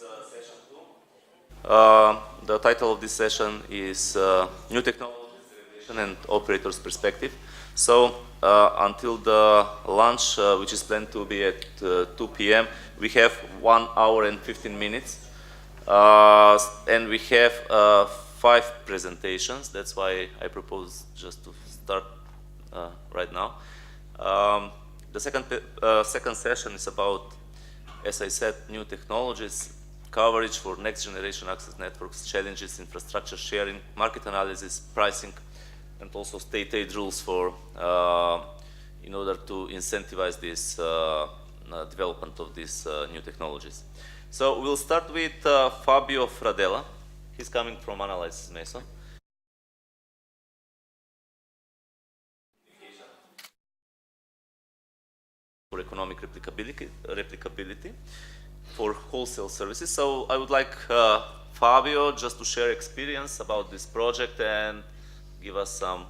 session 2. The title of this session is New Technologies, Regulation and Operators Perspective. So until the lunch, which is planned to be at 2 p.m., we have 1 hour and 15 minutes. And we have 5 presentations. That's why I propose just to start right now. The second session is about, as I said, new technologies, coverage for next generation access networks, challenges, infrastructure sharing, market analysis, pricing, and also state aid rules for in order to incentivize this development of these new technologies. So we'll start with Fabio Fradella. He's coming from Analysis Mason. For economic replicability for wholesale services. So I would like Fabio just to share experience about this project and give us some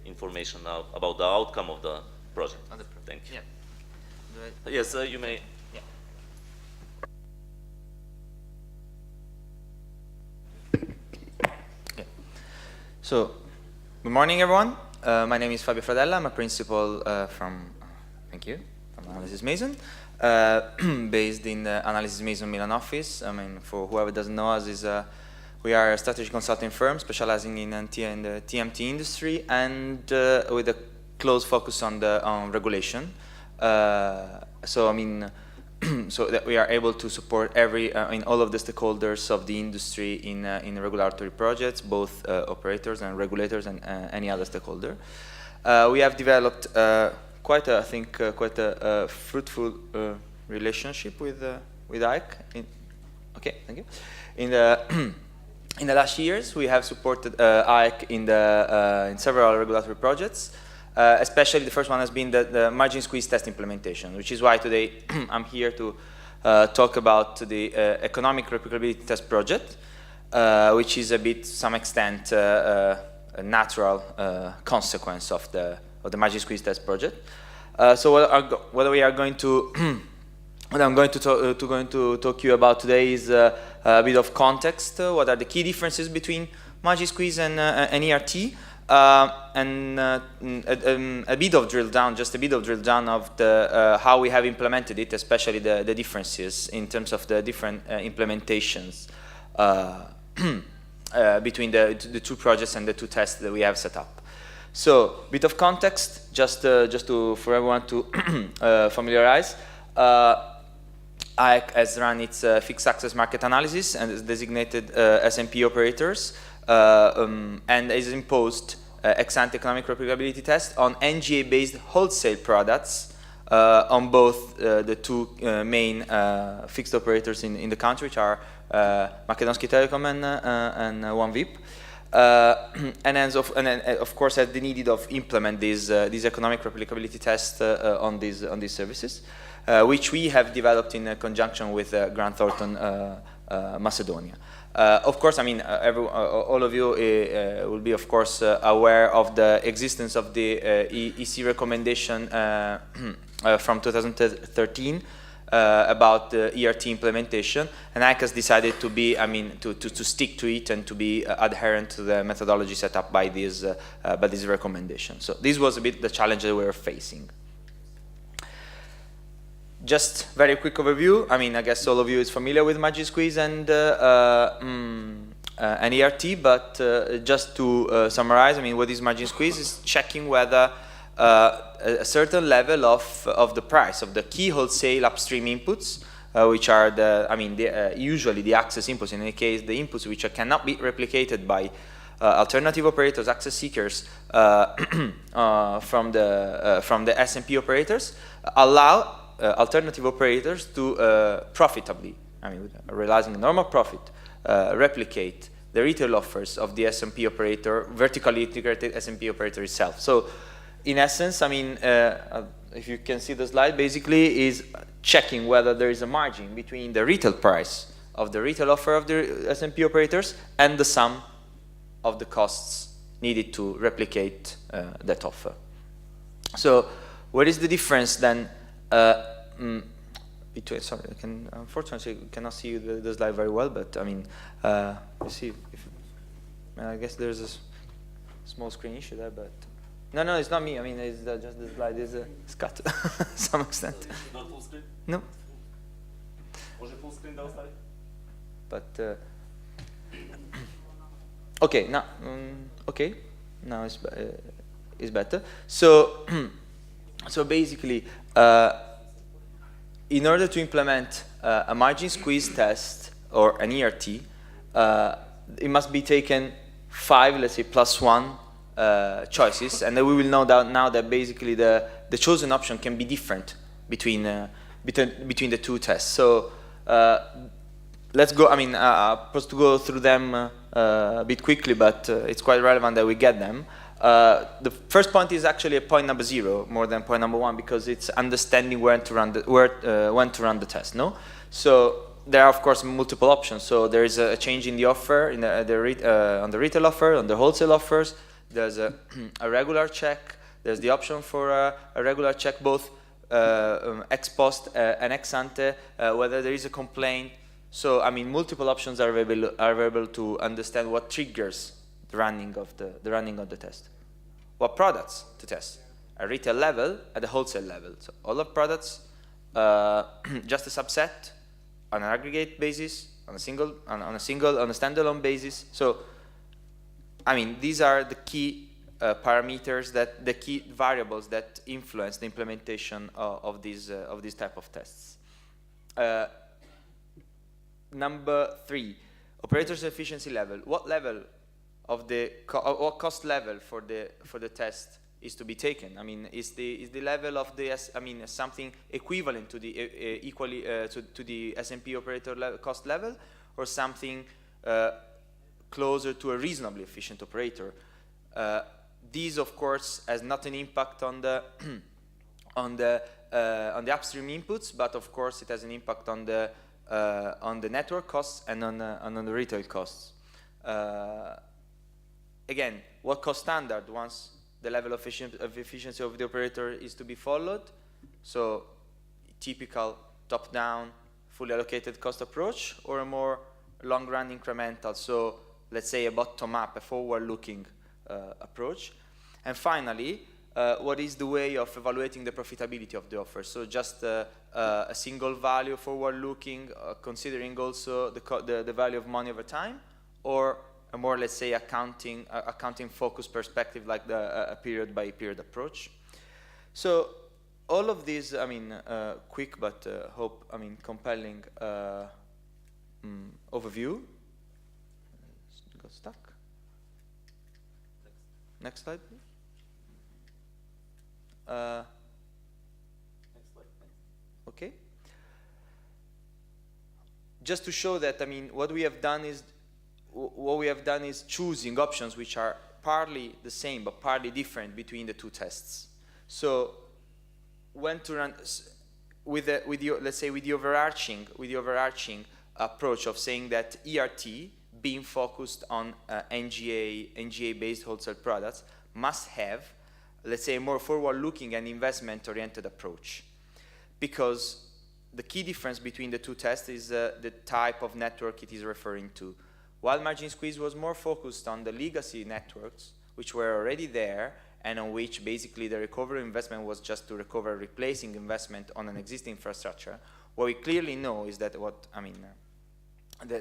information now about the outcome of the project. Thank you. Yeah. Yes, you may. Yeah. Okay. So, good morning, everyone. My name is Fabio Fradella. I'm a principal from Analysis Mason, based in the Analysis Mason Milan office. I mean, for whoever doesn't know us, we are a strategy consulting firm specializing in the TMT industry and with a close focus on regulation. So I mean, so that we are able to support all of the stakeholders of the industry in regulatory projects, both operators and regulators and any other stakeholder. We have developed quite a fruitful relationship with Ike. Okay, thank you. In the last years, we have supported Ike in several regulatory projects. Especially the first one has been the margin squeeze test implementation, which is why today I'm here to talk about the economic replicability test project, which is a bit, to some extent, a natural consequence of the margin squeeze test project. So what we are going to what I'm going to talk to you about today is a bit of context. What are the key differences between margin squeeze and ERT? And a bit of drill down of how we have implemented it, especially the differences in terms of the different implementations between the two projects and the two tests that we have set up. So, bit of context, just for everyone to familiarize. IAC has run its fixed access market analysis and is designated SMP operators. And is imposed ex-ante economic replicability test on NGA-based wholesale products on both the two main fixed operators in the country, which are Makedonski Telekom and OneVip. And of course, has the need of implement these economic replicability tests on these services, which we have developed in conjunction with Grant Thornton Macedonia. Of course, I mean, all of you will be, of course, aware of the existence of the EC recommendation from 2013 about the ERT implementation, and ICAS has decided to be, to stick to it and to be adherent to the methodology set up by this recommendation. So this was a bit the challenge that we were facing. Just very quick overview. I mean, I guess all of you is familiar with margin squeeze and ERT, but just to summarize, I mean, what is margin squeeze is checking whether a certain level of the price of the key wholesale upstream inputs, which are usually the access inputs, in any case the inputs which cannot be replicated by alternative operators, access seekers from the SMP operators, allow alternative operators to profitably, realizing a normal profit, replicate the retail offers of the SMP operator, vertically integrated SMP operator itself. So, in essence, I mean, if you can see the slide, basically is checking whether there is a margin between the retail price of the retail offer of the SMP operators and the sum of the costs needed to replicate that offer. So, what is the difference then between, sorry, I can, unfortunately cannot see the slide very well, but I mean, you see, if, I guess there's a small screen issue there, but no, it's not me. I mean, it's just the slide is cut to some extent. Not full screen? No. Was it full screen downside? But okay, now okay, now it's better. So so basically, in order to implement a margin squeeze test or an ERT, it must be taken 5, let's say, +1 choices, and then we will know that now that basically the chosen option can be different between the two tests. So let's go. I mean, I'm supposed to go through them a bit quickly, but it's quite relevant that we get them. The first point is actually a point number 0 more than point number 1, because it's understanding when to run the test. No, so there are of course multiple options. So there is a change in the offer in on the retail offer, on the wholesale offers. There's a regular check. There's the option for a regular check, both ex post and ex ante, whether there is a complaint. So I mean, multiple options are available to understand what triggers the running of the test. What products to test? At retail level, at the wholesale level. So all of products, just a subset, on an aggregate basis, on a standalone basis. So I mean, these are the key parameters, the key variables that influence the implementation of these type of tests. Number 3, operators efficiency level. What level of what cost level for the test is to be taken? I mean, is the level of the something equivalent to the to the S&P operator cost level, or something closer to a reasonably efficient operator? These, of course, has not an impact on the on the upstream inputs, but of course it has an impact on the network costs and on the retail costs. Again, what cost standard once the level of efficiency of the operator is to be followed? So, typical top-down, fully allocated cost approach, or a more long-run incremental, so let's say a bottom-up, a forward-looking approach. And finally, what is the way of evaluating the profitability of the offer? So just a single value forward-looking, considering also the value of money over time, or a more, let's say, accounting focus perspective, like a period-by-period approach. So all of these, I mean, quick but compelling overview. Got stuck. Next slide, please. Next slide. Okay. Just to show that, I mean, what we have done is choosing options which are partly the same but partly different between the two tests. So when to run with the overarching approach of saying that ERT, being focused on NGA-based wholesale products, must have, let's say, a more forward-looking and investment-oriented approach, because the key difference between the two tests is the type of network it is referring to. While margin squeeze was more focused on the legacy networks, which were already there, and on which basically the recovery investment was just to recover replacing investment on an existing infrastructure, what we clearly know is that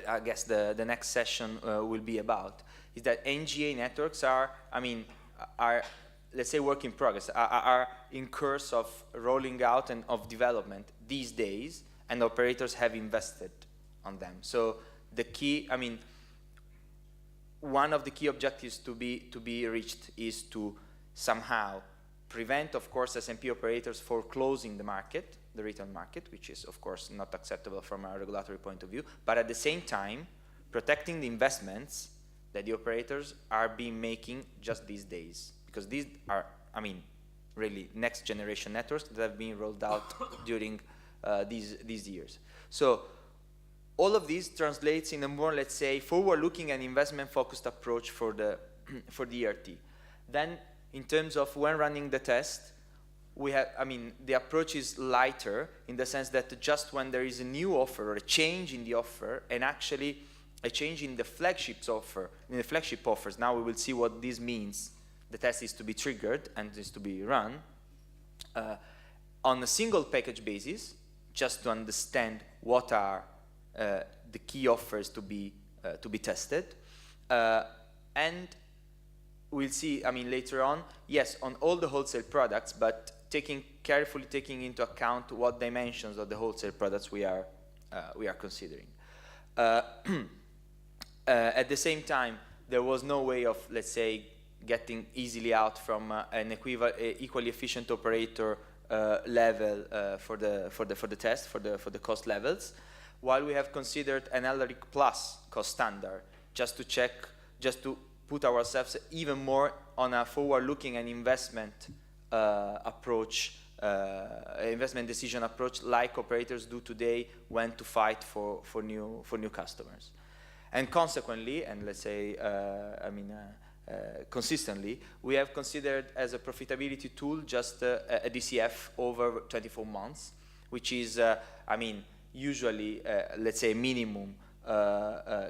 I guess the next session will be about, is that NGA networks are let's say work in progress, are in course of rolling out and of development these days, and operators have invested on them. So the key, one of the key objectives to be reached is to somehow prevent, of course, S&P operators foreclosing the market, the retail market, which is, of course, not acceptable from a regulatory point of view, but at the same time, protecting the investments that the operators are being making just these days. Because these are, really next generation networks that have been rolled out during these years. So all of these translates in a more, let's say, forward-looking and investment-focused approach for the ERT. Then, in terms of when running the test, we have, I mean, the approach is lighter in the sense that just when there is a new offer or a change in the offer, and actually a change in the flagship offers, now we will see what this means. The test is to be triggered and is to be run on a single package basis, just to understand what are the key offers to be tested, and we'll see, I mean, later on, yes, on all the wholesale products, but carefully taking into account what dimensions of the wholesale products we are considering. At the same time, there was no way of, let's say, getting easily out from an equally efficient operator level for the test, for the cost levels, while we have considered an LRIC plus cost standard, just to check, just to put ourselves even more on a forward-looking and investment approach, investment decision approach, like operators do today when to fight for new customers. And consequently, and let's say, consistently, we have considered as a profitability tool just a DCF over 24 months, which is, usually, let's say, minimum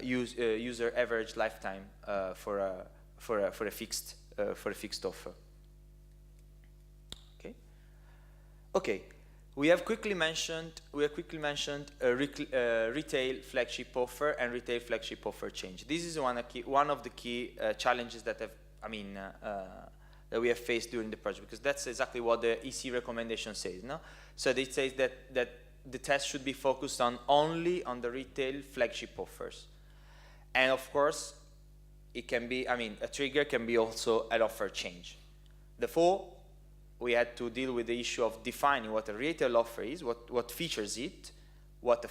user average lifetime for a fixed offer. Okay. We have quickly mentioned a retail flagship offer and retail flagship offer change. This is one of the key challenges that that we have faced during the project, because that's exactly what the EC recommendation says. No, so it says that the test should be focused only on the retail flagship offers, and of course, it can be. A trigger can be also an offer change. Therefore, we had to deal with the issue of defining what a retail offer is, what features it, what a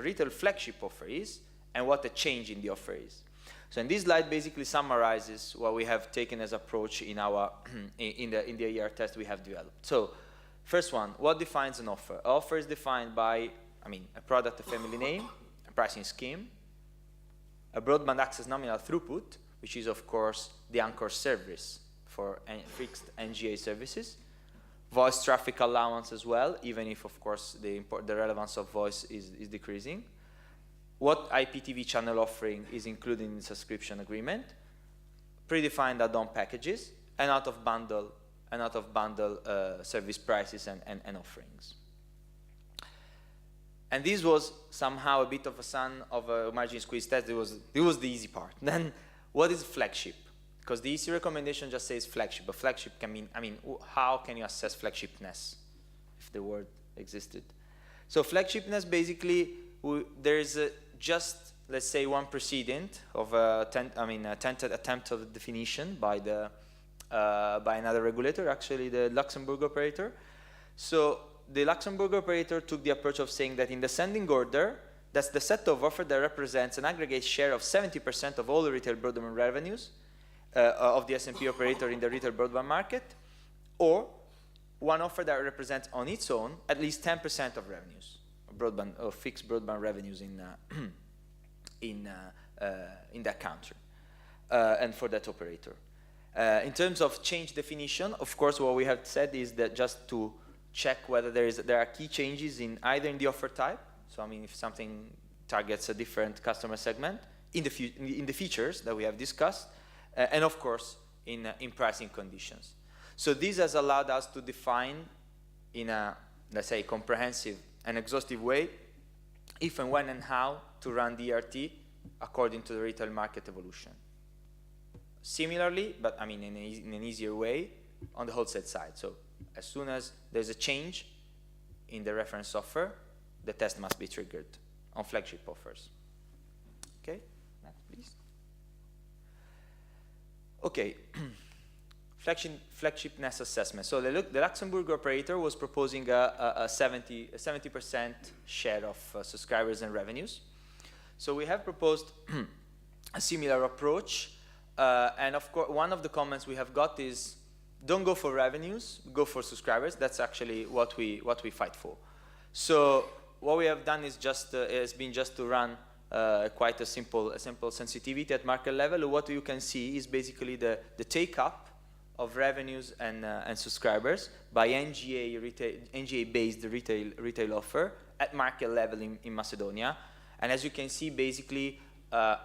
retail flagship offer is, and what a change in the offer is. So in this slide basically summarizes what we have taken as approach in our in the AER test we have developed. So first one, what defines an offer? An offer is defined by a product, a family name, a pricing scheme, a broadband access nominal throughput, which is of course the anchor service for fixed NGA services, voice traffic allowance as well, even if of course the relevance of voice is decreasing, what IPTV channel offering is included in the subscription agreement, predefined add-on packages, and out of bundle service prices and offerings. And this was somehow a bit of a son of a margin squeeze test. It was the easy part. Then what is flagship? Because the EC recommendation just says flagship, but flagship can mean, how can you assess flagshipness, if the word existed? So flagshipness, basically, there is just, let's say, one precedent of attempted attempt of definition by another regulator, actually the Luxembourg operator. So the Luxembourg operator took the approach of saying that in the sending order, that's the set of offer that represents an aggregate share of 70% of all the retail broadband revenues of the S&P operator in the retail broadband market, or one offer that represents on its own at least 10% of revenues, fixed broadband revenues in that country, and for that operator. In terms of change definition, of course, what we have said is that just to check whether there are key changes in either in the offer type, so if something targets a different customer segment, in the features that we have discussed, and of course in pricing conditions. So this has allowed us to define in a, let's say, comprehensive and exhaustive way if and when and how to run DRT according to the retail market evolution. Similarly, but in an easier way, on the wholesale side. So as soon as there's a change in the reference offer, the test must be triggered on flagship offers. Okay, next please. Okay, flagshipness assessment. So the Luxembourg operator was proposing a 70% share of subscribers and revenues. So we have proposed a similar approach, and of course one of the comments we have got is don't go for revenues, go for subscribers. That's actually what we fight for. So what we have done is just to run quite a simple sensitivity at market level. What you can see is basically the take-up of revenues and subscribers by NGA-based retail offer at market level in Macedonia. And as you can see, basically, the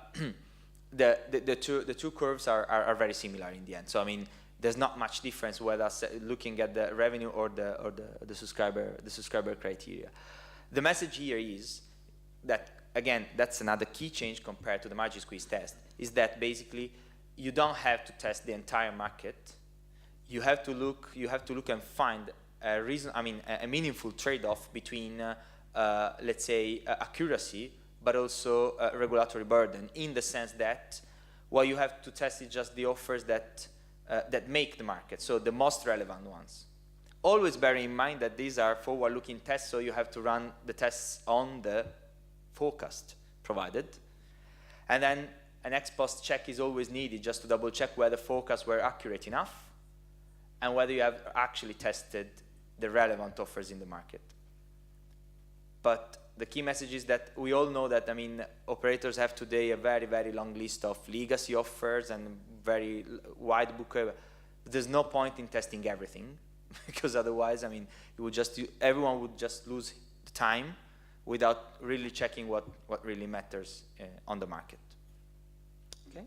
two curves are very similar in the end. So I mean, there's not much difference whether looking at the revenue or the subscriber criteria. The message here is that, again, that's another key change compared to the margin squeeze test, is that basically you don't have to test the entire market. You have to look and find a reason, I mean, a meaningful trade-off between, let's say, accuracy, but also regulatory burden, in the sense that what you have to test is just the offers that make the market, so the most relevant ones. Always bear in mind that these are forward-looking tests, so you have to run the tests on the forecast provided. And then an ex-post check is always needed, just to double-check whether forecasts were accurate enough and whether you have actually tested the relevant offers in the market. But the key message is that we all know that, I mean, operators have today a very, very long list of legacy offers and very wide book. There's no point in testing everything, because otherwise, I mean, everyone would just lose the time without really checking what really matters on the market. Okay.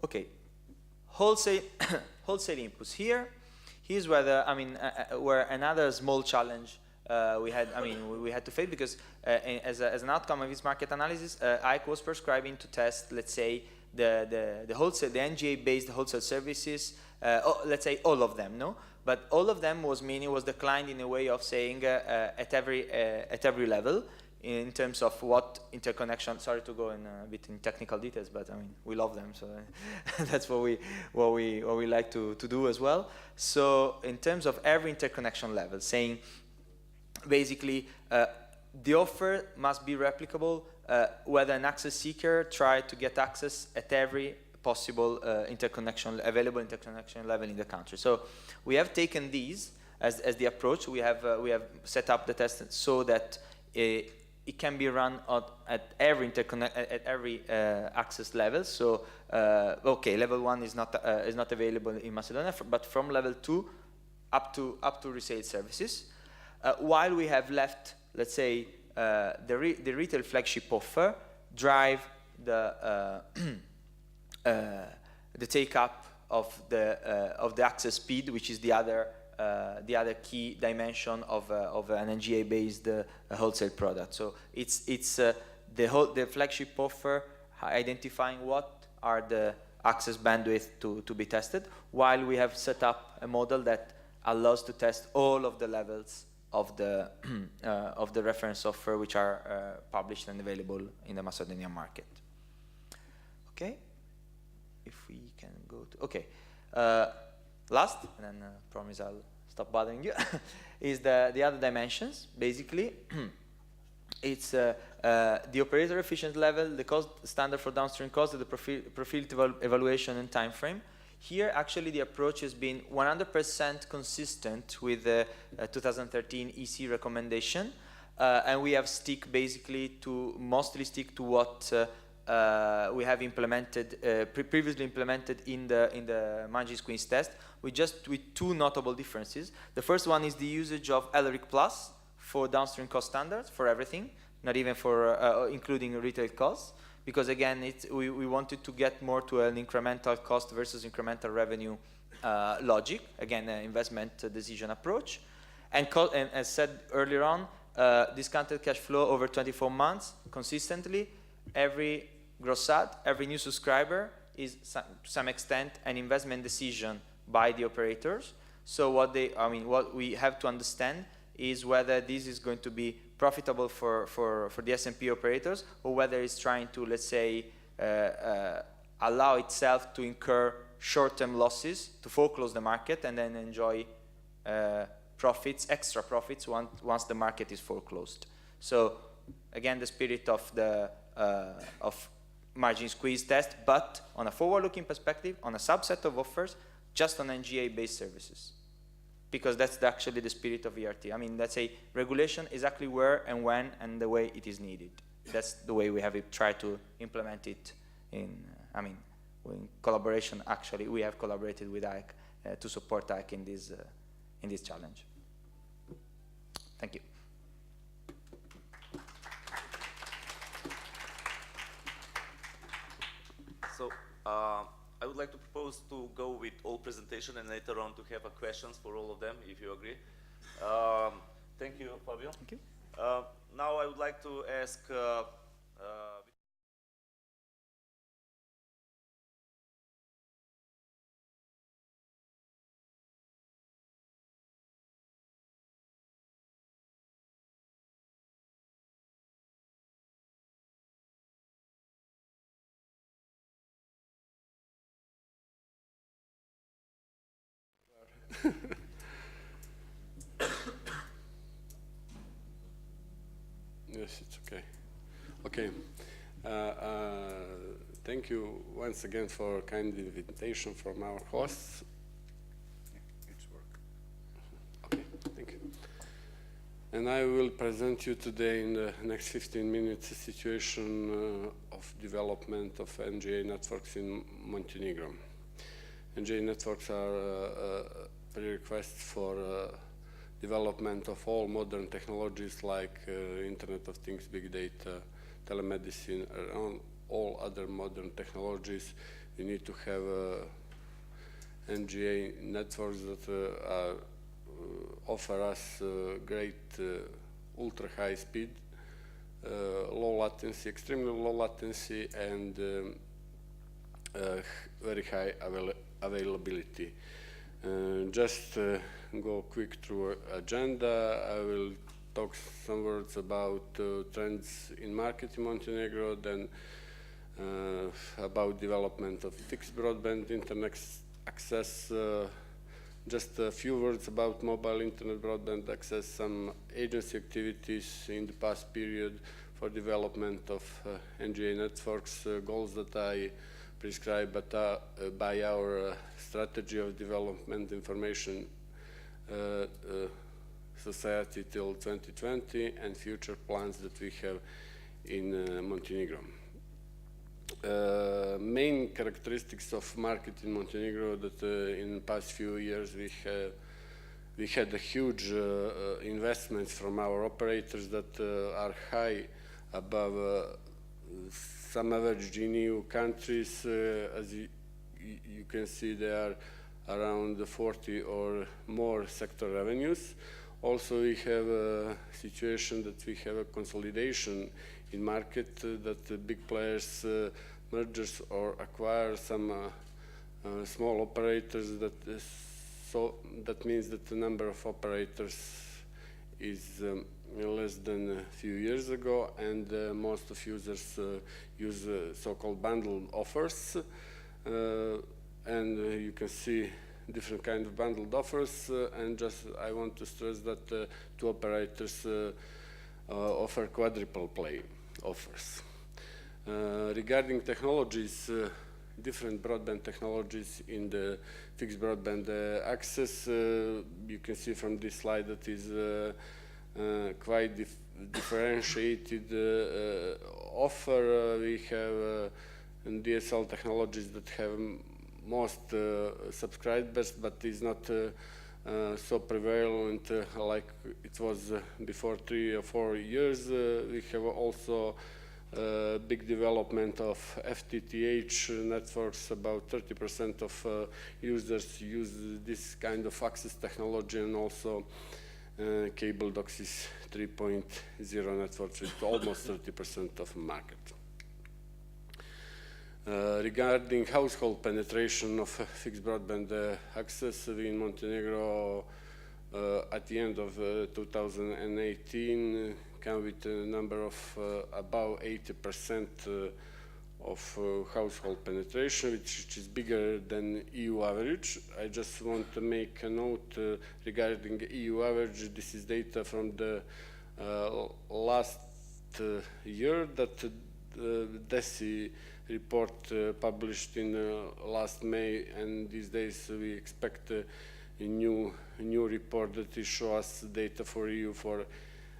Okay. Wholesale inputs here. Here's where where another small challenge we had to face, because as an outcome of this market analysis, ICE was prescribing to test, let's say, the wholesale, the NGA-based wholesale services, let's say all of them, no? But all of them was declined in a way of saying at every level, in terms of what interconnection. Sorry to go in a bit in technical details, but I mean, we love them, so that's what we like to do as well. So in terms of every interconnection level, saying basically the offer must be replicable, whether an access seeker try to get access at every possible available interconnection level in the country. So we have taken these as the approach. We have set up the test so that it can be run at every access level. So okay, level 1 is not available in Macedonia, but from level 2 up to resale services. While we have left, let's say, the retail flagship offer drive the take-up of the access speed, which is the other key dimension of an NGA-based wholesale product. So it's the flagship offer identifying what are the access bandwidth to be tested, while we have set up a model that allows to test all of the levels of the reference offer which are published and available in the Macedonian market. Okay, if we can go to last, and then promise I'll stop bothering you, is the other dimensions. Basically, it's the operator efficient level, the cost standard for downstream cost, the profitable evaluation and time frame. Here, actually, the approach has been 100% consistent with the 2013 EC recommendation, and we have mostly stick to what we have implemented, previously implemented in the margin squeeze test, with two notable differences. The first one is the usage of LRIC Plus for downstream cost standards for everything, not even for including retail costs. Because again, we wanted to get more to an incremental cost versus incremental revenue logic. Again, an investment decision approach. And as said earlier on, discounted cash flow over 24 months consistently. Every gross add, every new subscriber is to some extent an investment decision by the operators. So what we have to understand is whether this is going to be profitable for the S&P operators, or whether it's trying to, let's say, allow itself to incur short-term losses to foreclose the market and then enjoy extra profits once the market is foreclosed. So again, the spirit of the margin squeeze test, but on a forward-looking perspective, on a subset of offers, just on NGA-based services. Because that's actually the spirit of ERT. I mean, let's say regulation exactly where and when and the way it is needed. That's the way we have tried to implement it in, in collaboration, actually, we have collaborated with IC to support IC in this challenge. Thank you. So I would like to propose to go with all presentation and later on to have a questions for all of them, if you agree. Thank you, Fabio. Thank you. Now I would like to ask Yes, it's okay. Okay. Thank you once again for kind invitation from our hosts. It's work. Okay, thank you. And I will present you today in the next 15 minutes the situation of development of NGA networks in Montenegro. NGA networks are a prerequisite for development of all modern technologies like Internet of Things, big data, telemedicine, around all other modern technologies. We need to have NGA networks that offer us great ultra high speed, low latency, extremely low latency, and very high availability. Just go quick through agenda. I will talk some words about trends in market in Montenegro, then about development of fixed broadband internet access, just a few words about mobile internet broadband access, some agency activities in the past period for development of NGA networks, goals that I prescribed by our strategy of development information society till 2020 and future plans that we have in Montenegro. Main characteristics of market in Montenegro that in the past few years we had a huge investments from our operators that are high above some average in EU countries. As you can see, they are around 40 or more sector revenues. Also, we have a situation that we have a consolidation in market, that the big players mergers or acquire some small operators. That means that the number of operators is less than a few years ago, and most of users use so-called bundled offers. And you can see different kind of bundled offers, and just I want to stress that two operators offer quadruple play offers. Regarding technologies, different broadband technologies in the fixed broadband access, you can see from this slide that is quite differentiated offer. We have DSL technologies that have most subscribers, but is not so prevalent like it was before 3 or 4 years. We have also big development of FTTH networks. About 30% of users use this kind of access technology, and also cable DOCSIS 3.0 networks with almost 30% of market. Regarding household penetration of fixed broadband access, we in Montenegro at the end of 2018 come with a number of about 80% of household penetration, which is bigger than EU average. I just want to make a note regarding EU average. This is data from the last year that DESI report published in last May, and these days we expect a new report that will show us data for EU for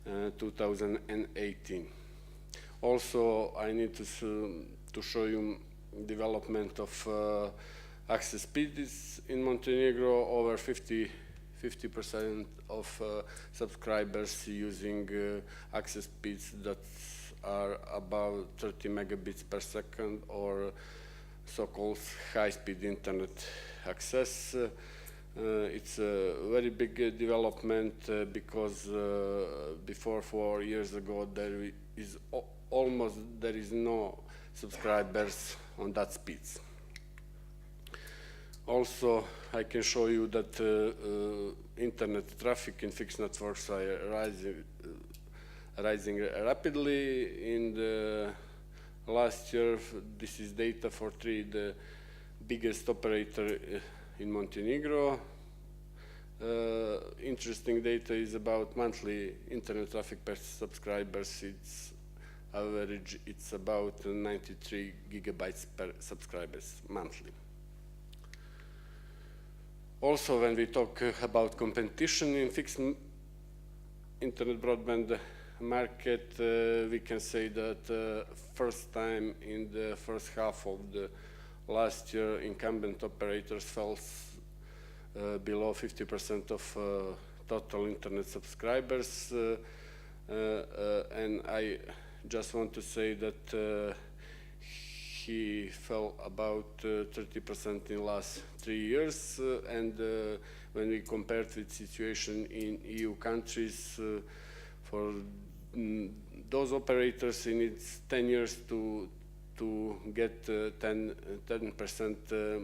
2018. Also, I need to show you development of access speeds in Montenegro. Over 50% of subscribers using access speeds that are above 30 megabits per second, or so-called high-speed internet access. It's a very big development because before 4 years ago there is no subscribers on that speeds. Also, I can show you that internet traffic in fixed networks are rising rapidly. In the last year, this is data for the biggest operator in Montenegro. Interesting data is about monthly internet traffic per subscribers. It's average, it's about 93 gigabytes per subscribers monthly. Also, when we talk about competition in fixed internet broadband market, we can say that first time in the first half of the last year, incumbent operators fell below 50% of total internet subscribers, and I just want to say that he fell about 30% in last 3 years, and when we compared with situation in EU countries, for those operators in its 10 years to get 10%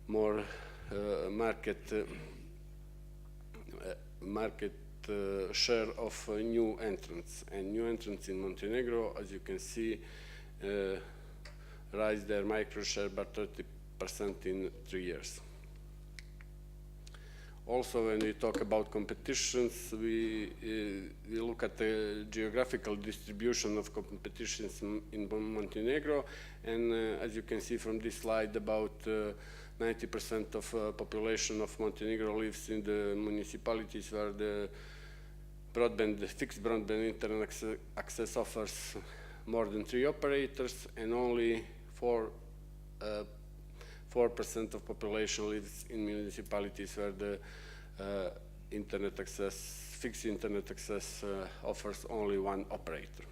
more market share of new entrants. And new entrants in Montenegro, as you can see, rise their micro share by 30% in 3 years. Also, when we talk about competitions, we look at the geographical distribution of competitions in Montenegro, and as you can see from this slide, about 90% of population of Montenegro lives in the municipalities where the fixed broadband internet access offers more than 3 operators, and only 4% of population lives in municipalities where the fixed internet access offers only 1 operator.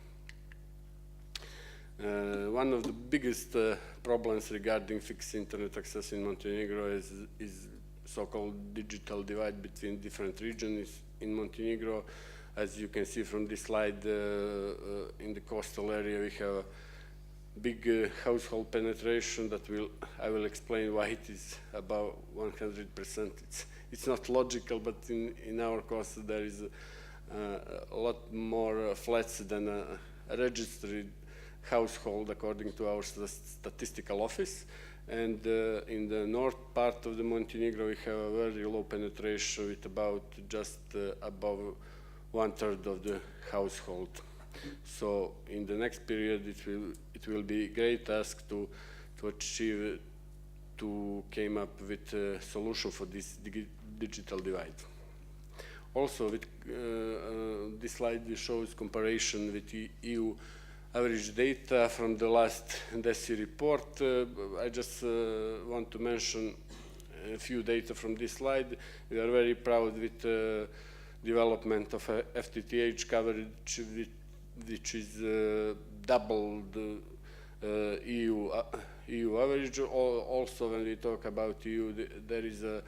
One of the biggest problems regarding fixed internet access in Montenegro is so-called digital divide between different regions in Montenegro. As you can see from this slide, in the coastal area we have big household penetration that I will explain why it is about 100%. It's not logical, but in our coast there is a lot more flats than a registered household according to our statistical office. And in the north part of the Montenegro we have a very low penetration with about just above 1/3 of the household. So in the next period it will be a great task to came up with a solution for this digital divide. Also, with this slide shows comparison with EU average data from the last DESI report. I just want to mention a few data from this slide. We are very proud with the development of FTTH coverage, which is double the EU average. Also, when we talk about EU, there is a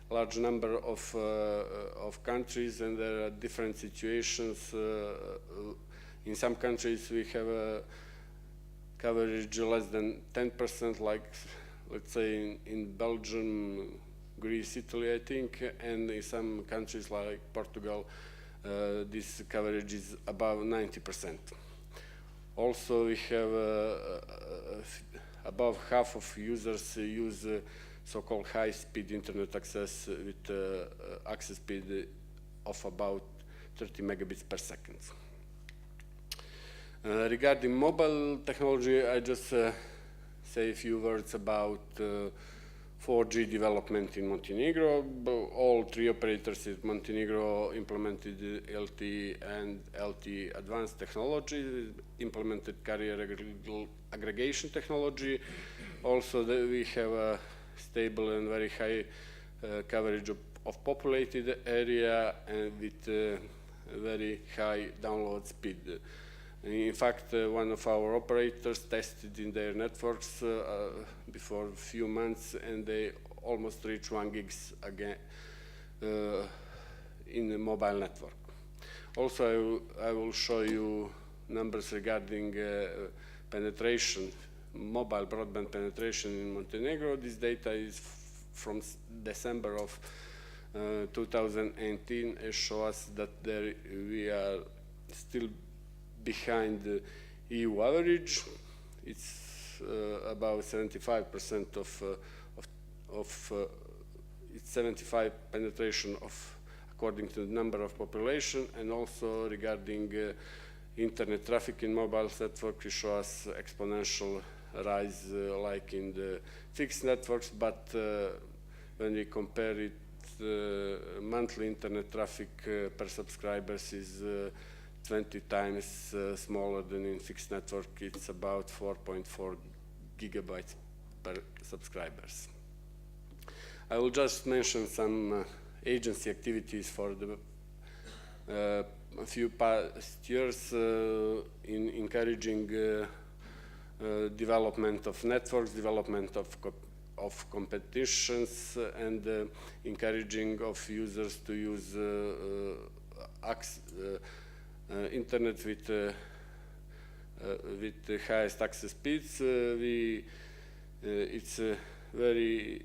large number of countries, and there are different situations. In some countries we have a coverage less than 10%, like let's say in Belgium, Greece, Italy, I think, and in some countries like Portugal, this coverage is above 90%. Also, we have above half of users use so-called high-speed internet access with access speed of about 30 megabits per second. Regarding mobile technology, I just say a few words about 4G development in Montenegro. All 3 operators in Montenegro implemented LTE and LTE advanced technology. implemented carrier aggregation technology. Also, we have a stable and very high coverage of populated area and with very high download speed. In fact, one of our operators tested in their networks before a few months, and they almost reached 1 gigs again in the mobile network. Also, I will show you numbers regarding penetration, mobile broadband penetration in Montenegro. This data is from December of 2018. It shows us that we are still behind the EU average. It's about 75% it's 75 penetration according to the number of population, and also regarding internet traffic in mobile network, we show us exponential rise like in the fixed networks, but when we compare it, monthly internet traffic per subscribers is 20 times smaller than in fixed network. It's about 4.4 gigabytes per subscribers. I will just mention some agency activities for the a few past years in encouraging development of networks, development of competitions, and encouraging of users to use internet with the highest access speeds. It's a very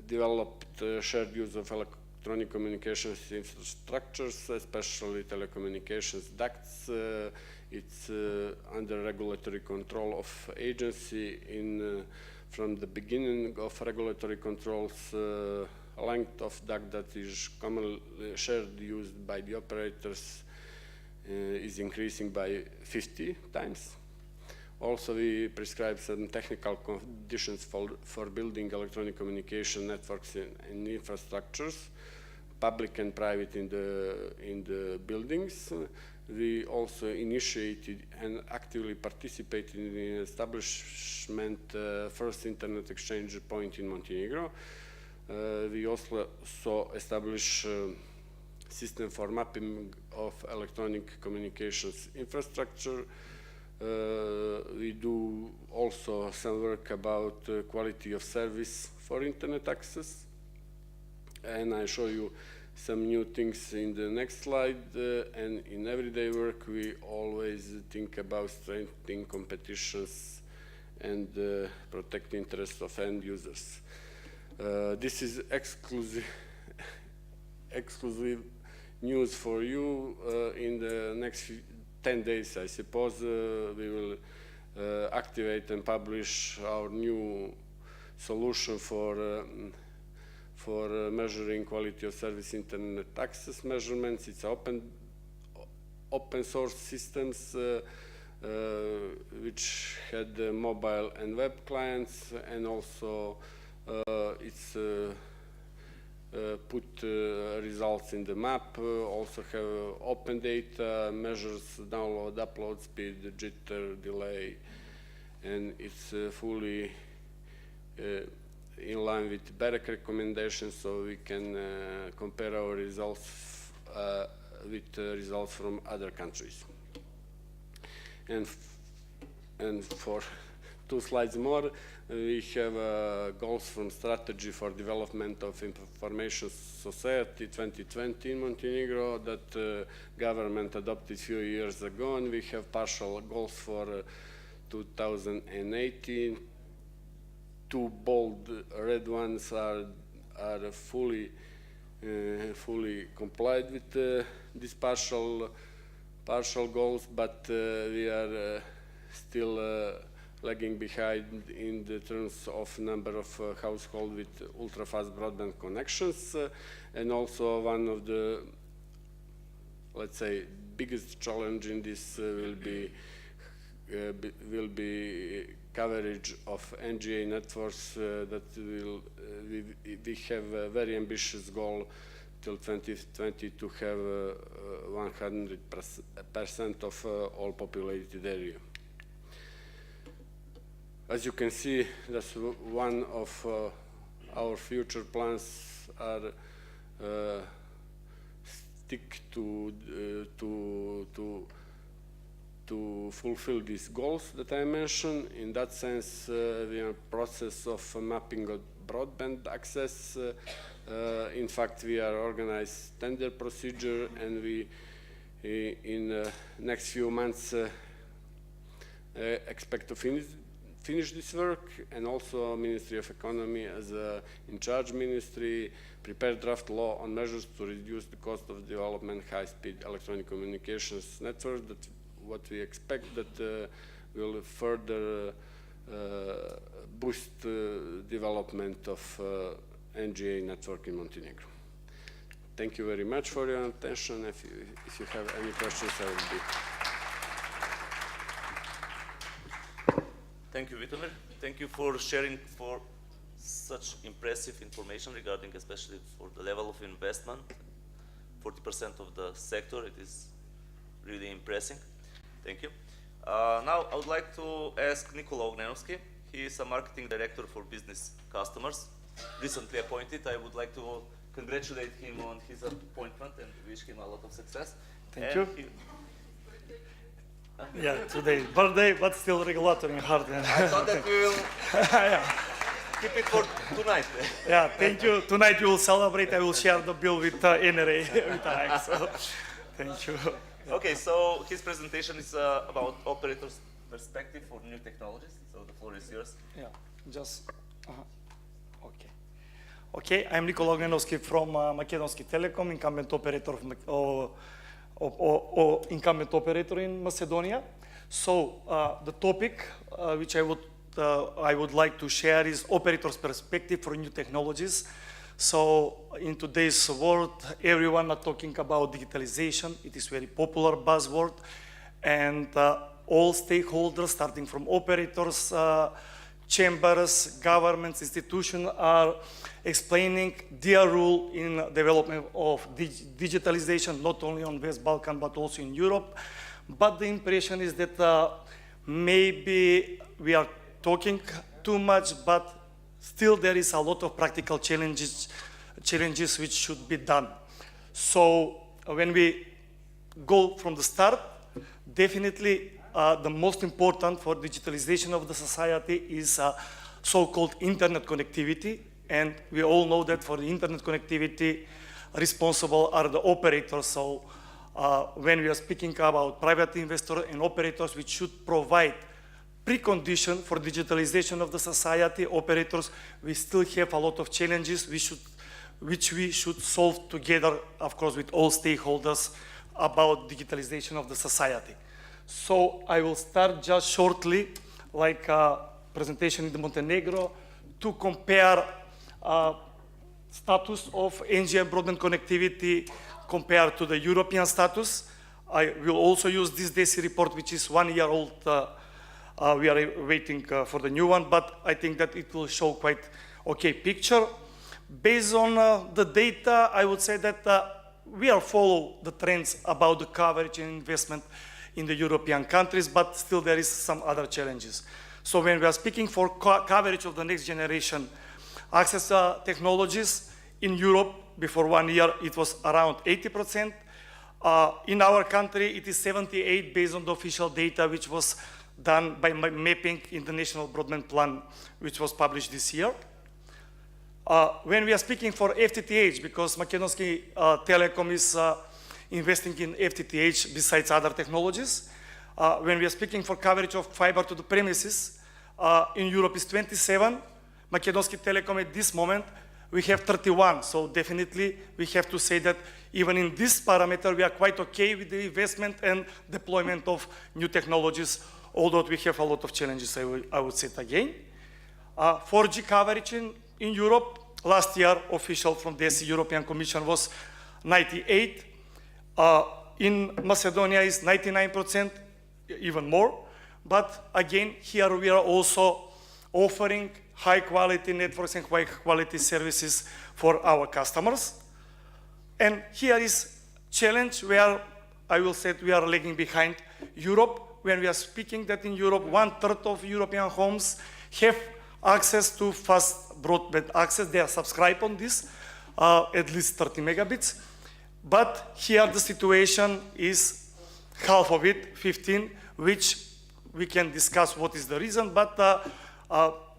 developed shared use of electronic communications infrastructures, especially telecommunications ducts. It's under regulatory control of agency. From the beginning of regulatory controls, length of duct that is commonly shared used by the operators is increasing by 50 times. Also, we prescribe some technical conditions for building electronic communication networks and infrastructures, public and private in the buildings. We also initiated and actively participated in the establishment first internet exchange point in Montenegro. We also established system for mapping of electronic communications infrastructure. We do also some work about quality of service for internet access, and I show you some new things in the next slide. And in everyday work, we always think about strengthening competitions and protect interests of end users. This is exclusive news for you. In the next 10 days, I suppose, we will activate and publish our new solution for measuring quality of service internet access measurements. It's open source systems which had mobile and web clients, and also it's put results in the map, also have open data, measures download, upload speed, jitter, delay, and it's fully in line with BEREC recommendations, so we can compare our results with results from other countries. And for 2 slides more, we have goals from strategy for development of information society 2020 in Montenegro that government adopted a few years ago, and we have partial goals for 2018. 2 bold red ones are fully complied with these partial goals, but we are still lagging behind in the terms of number of households with ultra-fast broadband connections, and also one of the, let's say, biggest challenge in this will be coverage of NGA networks. That we have a very ambitious goal till 2020 to have 100% of all populated area. As you can see, that's one of our future plans are stick to fulfill these goals that I mentioned. In that sense, we are in the process of mapping out broadband access. In fact, we are organized tender procedure, and we, in next few months, expect to finish this work. And also, Ministry of Economy, as a in-charge ministry, prepared draft law on measures to reduce the cost of development high-speed electronic communications network. That what we expect that will further boost development of NGA network in Montenegro. Thank you very much for your attention. If you have any questions, I will be. Thank you, Vitomir. Thank you for sharing for such impressive information regarding, especially for the level of investment, 40% of the sector. It is really impressive. Thank you. Now I would like to ask Nikola Ognenovski. He is a marketing director for business customers, recently appointed. I would like to congratulate him on his appointment and wish him a lot of success. Thank you. Yeah, today's birthday, but still regulatory and hard. I thought that we will keep it for tonight. Yeah, thank you. Tonight we will celebrate. I will share the bill with NRA. With Alex, so thank you. Okay, so his presentation is about operators' perspective for new technologies. So the floor is yours. Yeah, just okay. Okay, I'm Nikola Ognenovski from Makedonski Telecom, incumbent operator incumbent operator in Macedonia. So the topic which I would like to share is operators' perspective for new technologies. So in today's world, everyone are talking about digitalization. It is very popular buzzword, and all stakeholders, starting from operators, chambers, governments, institutions, are explaining their role in development of digitalization, not only on West Balkan, but also in Europe. But the impression is that maybe we are talking too much, but still there is a lot of practical challenges which should be done. So when we go from the start, definitely the most important for digitalization of the society is so-called internet connectivity. And we all know that for the internet connectivity, responsible are the operators. So when we are speaking about private investors and operators, which should provide precondition for digitalization of the society, operators, we still have a lot of challenges which we should solve together, of course, with all stakeholders about digitalization of the society. So I will start just shortly, like a presentation in the Montenegro, to compare status of NGN broadband connectivity compared to the European status. I will also use this DESI report, which is 1 year old. We are waiting for the new one, but I think that it will show quite okay picture. Based on the data, I would say that we are follow the trends about the coverage and investment in the European countries, but still there is some other challenges. So when we are speaking for coverage of the next generation access technologies in Europe, before 1 year, it was around 80%. In our country, it is 78% based on the official data, which was done by mapping in the National Broadband Plan, which was published this year. When we are speaking for FTTH, because Makedonski Telecom is investing in FTTH besides other technologies, when we are speaking for coverage of fiber to the premises, in Europe is 27. Makedonski Telecom at this moment, we have 31. So definitely we have to say that even in this parameter, we are quite okay with the investment and deployment of new technologies, although we have a lot of challenges, I would say it again. 4G coverage in Europe, last year official from the European Commission was 98. In Macedonia is 99%, even more. But again, here we are also offering high quality networks and high quality services for our customers. And here is challenge where I will say we are lagging behind Europe. When we are speaking that in Europe, 1/3 of European homes have access to fast broadband access. They are subscribed on this, at least 30 megabits. But here the situation is half of it, 15, which we can discuss what is the reason, but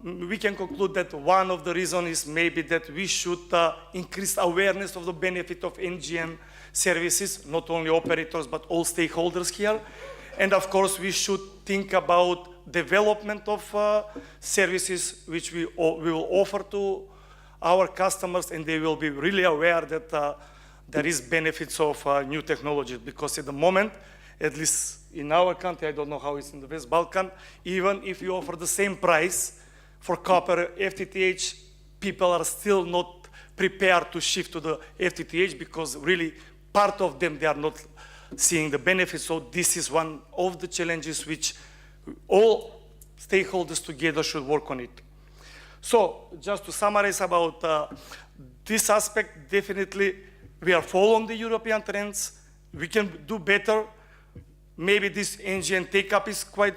we can conclude that one of the reasons is maybe that we should increase awareness of the benefit of NGN services, not only operators, but all stakeholders here. And of course, we should think about development of services which we will offer to our customers, and they will be really aware that there is benefits of new technology, because at the moment, at least in our country, I don't know how it's in the West Balkan, even if you offer the same price for copper FTTH, people are still not prepared to shift to the FTTH, because really part of them, they are not seeing the benefits. So this is one of the challenges which all stakeholders together should work on it. So just to summarize about this aspect, definitely we are following the European trends. We can do better. Maybe this NGN take-up is quite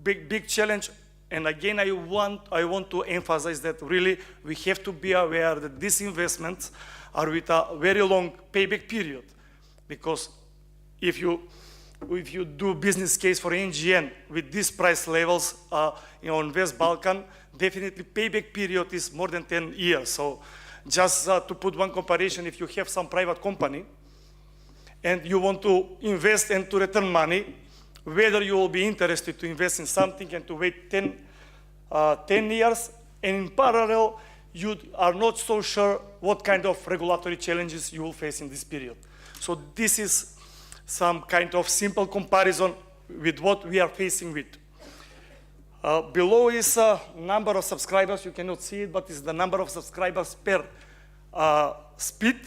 big challenge. And again, I want to emphasize that really we have to be aware that these investments are with a very long payback period. Because if you do business case for NGN with these price levels in West Balkan, definitely payback period is more than 10 years. So just to put one comparison, if you have some private company and you want to invest and to return money, whether you will be interested to invest in something and to wait 10 years, and in parallel, you are not so sure what kind of regulatory challenges you will face in this period. So this is some kind of simple comparison with what we are facing with. Below is number of subscribers. You cannot see it, but it's the number of subscribers per speed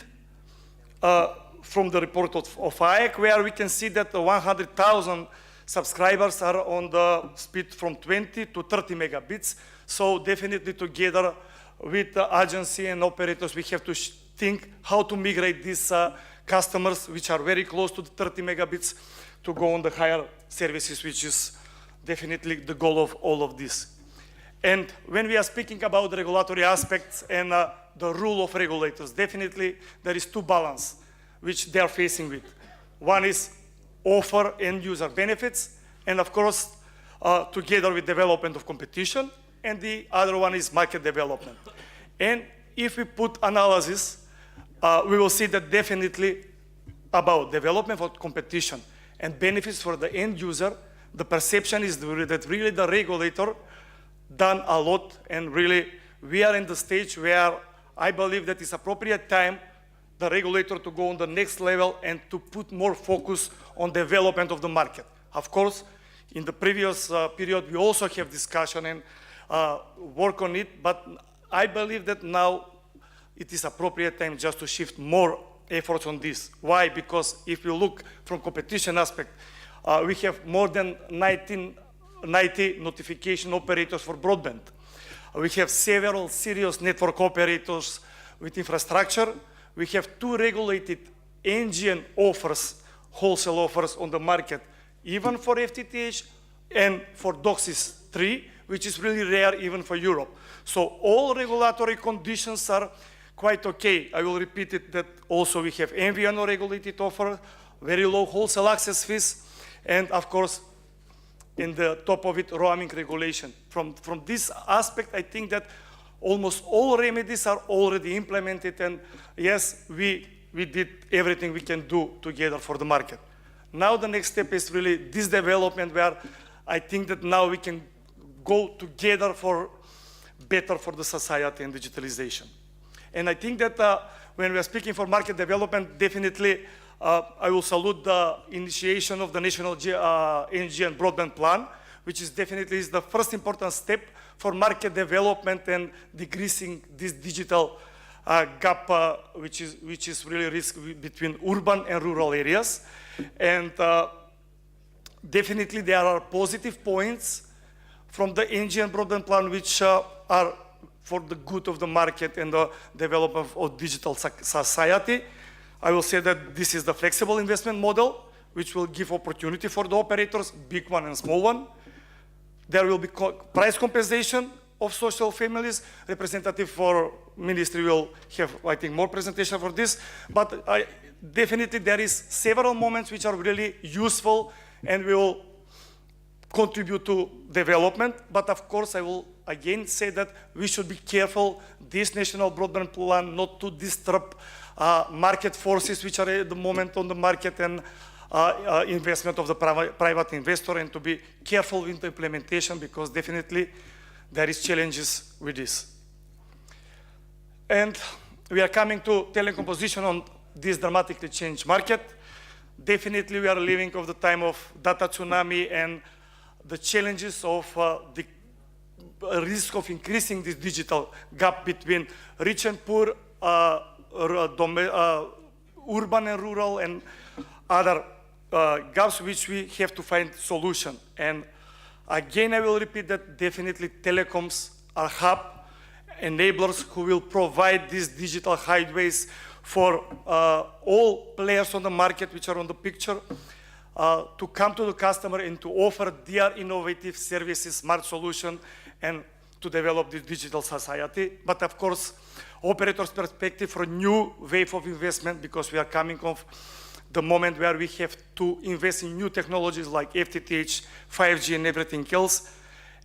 from the report of AEC, where we can see that 100,000 subscribers are on the speed from 20 to 30 megabits. So definitely together with the agency and operators, we have to think how to migrate these customers, which are very close to the 30 megabits, to go on the higher services, which is definitely the goal of all of this. And when we are speaking about the regulatory aspects and the role of regulators, definitely there is two balances which they are facing with. One is offer end user benefits, and of course, together with development of competition, and the other one is market development. And if we put analysis, we will see that definitely about development for competition and benefits for the end user, the perception is that really the regulator done a lot, and really we are in the stage where I believe that it's appropriate time the regulator to go on the next level and to put more focus on development of the market. Of course, in the previous period, we also have discussion and work on it, but I believe that now it is appropriate time just to shift more efforts on this. Why? Because if you look from competition aspect, we have more than 90 notification operators for broadband. We have several serious network operators with infrastructure. We have 2 regulated NGN offers, wholesale offers on the market, even for FTTH and for DOCSIS 3, which is really rare even for Europe. So all regulatory conditions are quite okay. I will repeat it that also we have MVNO regulated offer, very low wholesale access fees, and of course, in the top of it, roaming regulation. From this aspect, I think that almost all remedies are already implemented, and yes, we did everything we can do together for the market. Now the next step is really this development, where I think that now we can go together for better for the society and digitalization. And I think that when we are speaking for market development, definitely I will salute the initiation of the National NGN Broadband Plan, which is definitely the first important step for market development and decreasing this digital gap, which is really a risk between urban and rural areas. And definitely there are positive points from the NGN Broadband Plan, which are for the good of the market and the development of digital society. I will say that this is the flexible investment model, which will give opportunity for the operators, big one and small one. There will be price compensation of social families. Representative for ministry will have, I think, more presentation for this. But definitely there is several moments which are really useful and will contribute to development. But of course, I will again say that we should be careful, this national broadband plan, not to disturb market forces which are at the moment on the market and investment of the private investor, and to be careful with the implementation, because definitely there is challenges with this. And we are coming to telecom position on this dramatically changed market. Definitely we are living of the time of data tsunami and the challenges of the risk of increasing this digital gap between rich and poor, urban and rural, and other gaps which we have to find solution. And again, I will repeat that definitely telecoms are hub enablers who will provide these digital highways for all players on the market which are on the picture to come to the customer and to offer their innovative services, smart solution, and to develop this digital society. But of course, operators' perspective for a new wave of investment, because we are coming off the moment where we have to invest in new technologies like FTTH, 5G, and everything else,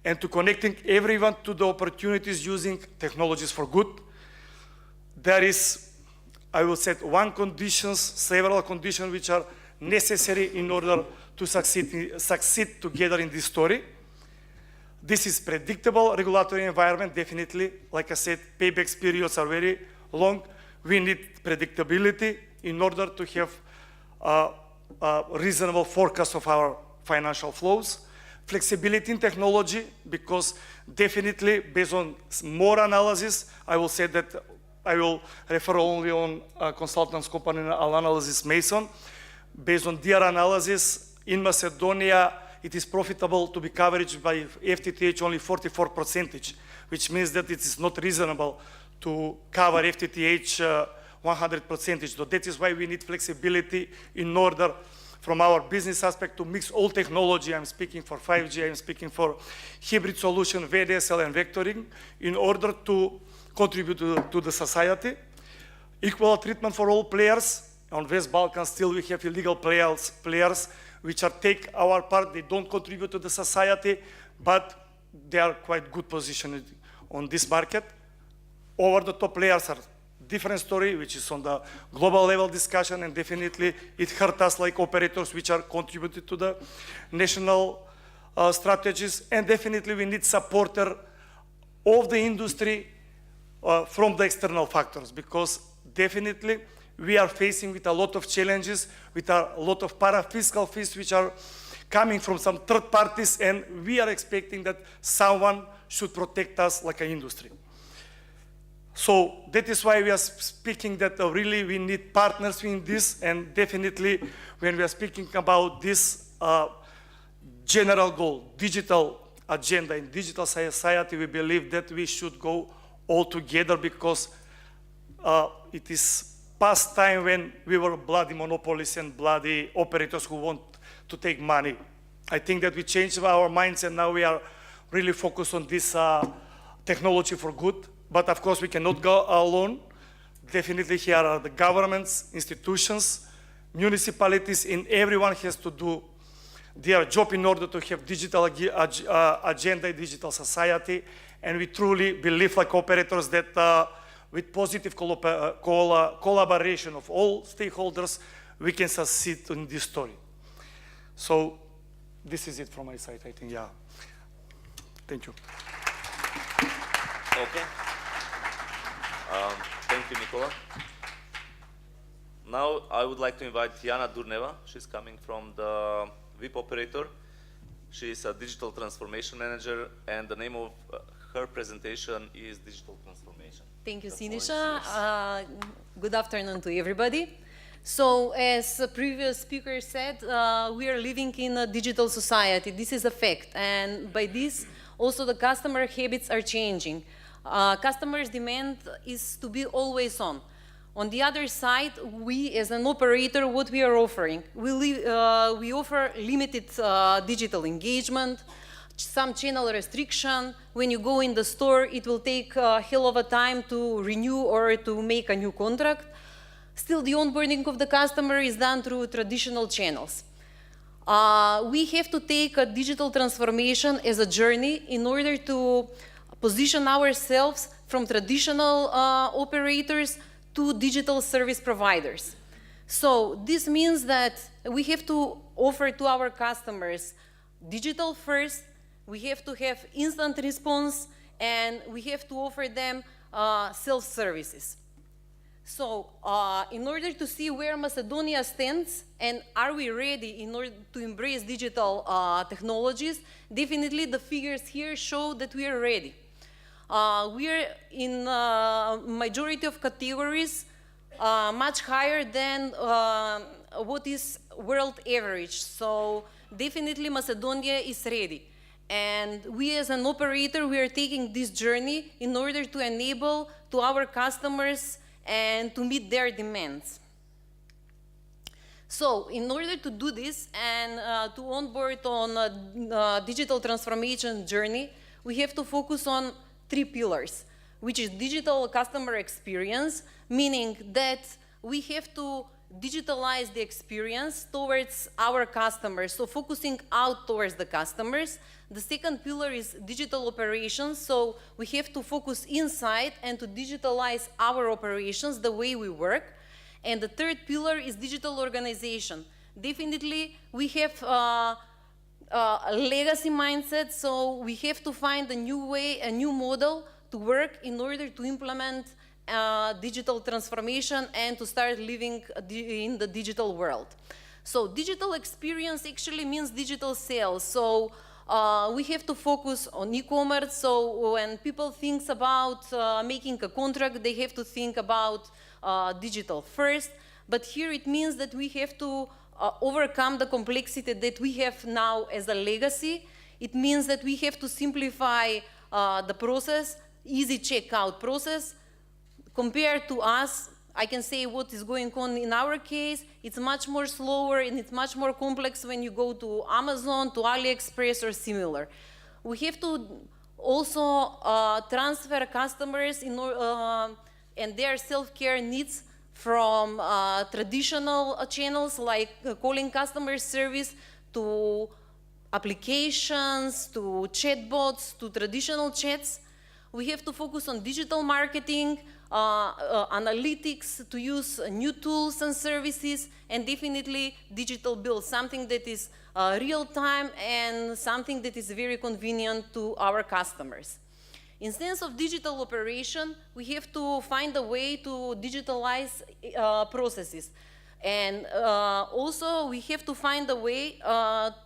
and to connecting everyone to the opportunities using technologies for good. There is, I will say, several conditions which are necessary in order to succeed together in this story. This is predictable regulatory environment, definitely. Like I said, payback periods are very long. We need predictability in order to have a reasonable forecast of our financial flows. Flexibility in technology, because definitely based on more analysis, I will say that I will refer only on consultants company Analysis Mason. Based on their analysis, in Macedonia, it is profitable to be covered by FTTH only 44%, which means that it is not reasonable to cover FTTH 100%. So that is why we need flexibility in order, from our business aspect, to mix all technology. I'm speaking for 5G, I'm speaking for hybrid solution, VDSL and vectoring, in order to contribute to the society. Equal treatment for all players. On West Balkans, still we have illegal players which are take our part, they don't contribute to the society, but they are quite good positioned on this market. Over-the-top players are different story, which is on the global level discussion, and definitely it hurt us like operators which are contributed to the national strategies. And definitely we need supporter of the industry from the external factors, because definitely we are facing with a lot of challenges, with a lot of para-fiscal fees which are coming from some third parties, and we are expecting that someone should protect us like an industry. So that is why we are speaking that really we need partners in this, and definitely when we are speaking about this general goal, digital agenda in digital society, we believe that we should go all together, because it is past time when we were bloody monopolies and bloody operators who want to take money. I think that we changed our minds, and now we are really focused on this technology for good. But of course, we cannot go alone. Definitely here are the governments, institutions, municipalities, and everyone has to do their job in order to have digital agenda, digital society. And we truly believe, like operators, that with positive collaboration of all stakeholders, we can succeed in this story. So this is it from my side, I think, yeah. Thank you. Okay. Thank you, Nicola. Now I would like to invite Jana Durneva. She's coming from the VIP operator. She is a digital transformation manager, and the name of her presentation is Digital Transformation. Thank you, Sinisha. Good afternoon to everybody. So, as the previous speaker said, we are living in a digital society. This is a fact, and by this, also the customer habits are changing. Customers' demand is to be always on. On the other side, we as an operator, what we are offering? We offer limited digital engagement, some channel restriction. When you go in the store, it will take a hell of a time to renew or to make a new contract. Still, the onboarding of the customer is done through traditional channels. We have to take a digital transformation as a journey in order to position ourselves from traditional operators to digital service providers. So this means that we have to offer to our customers digital first, we have to have instant response, and we have to offer them self-services. So in order to see where Macedonia stands and are we ready in order to embrace digital technologies, definitely the figures here show that we are ready. We are in majority of categories much higher than what is world average. So definitely Macedonia is ready. And we as an operator, we are taking this journey in order to enable to our customers and to meet their demands. So in order to do this and to onboard on a digital transformation journey, we have to focus on 3 pillars, which is digital customer experience, meaning that we have to digitalize the experience towards our customers, so focusing out towards the customers. The second pillar is digital operations, so we have to focus inside and to digitalize our operations, the way we work. And the third pillar is digital organization. Definitely, we have a legacy mindset, so we have to find a new way, a new model to work in order to implement digital transformation and to start living in the digital world. So digital experience actually means digital sales. So we have to focus on e-commerce. So when people think about making a contract, they have to think about digital first. But here it means that we have to overcome the complexity that we have now as a legacy. It means that we have to simplify the process, easy checkout process. Compared to us, I can say what is going on in our case, it's much more slower and it's much more complex when you go to Amazon, to AliExpress or similar. We have to also transfer customers and their self-care needs from traditional channels like calling customer service to applications, to chatbots, to traditional chats. We have to focus on digital marketing, analytics, to use new tools and services, and definitely digital bills, something that is real-time and something that is very convenient to our customers. Instead of digital operation, we have to find a way to digitalize processes. And also, we have to find a way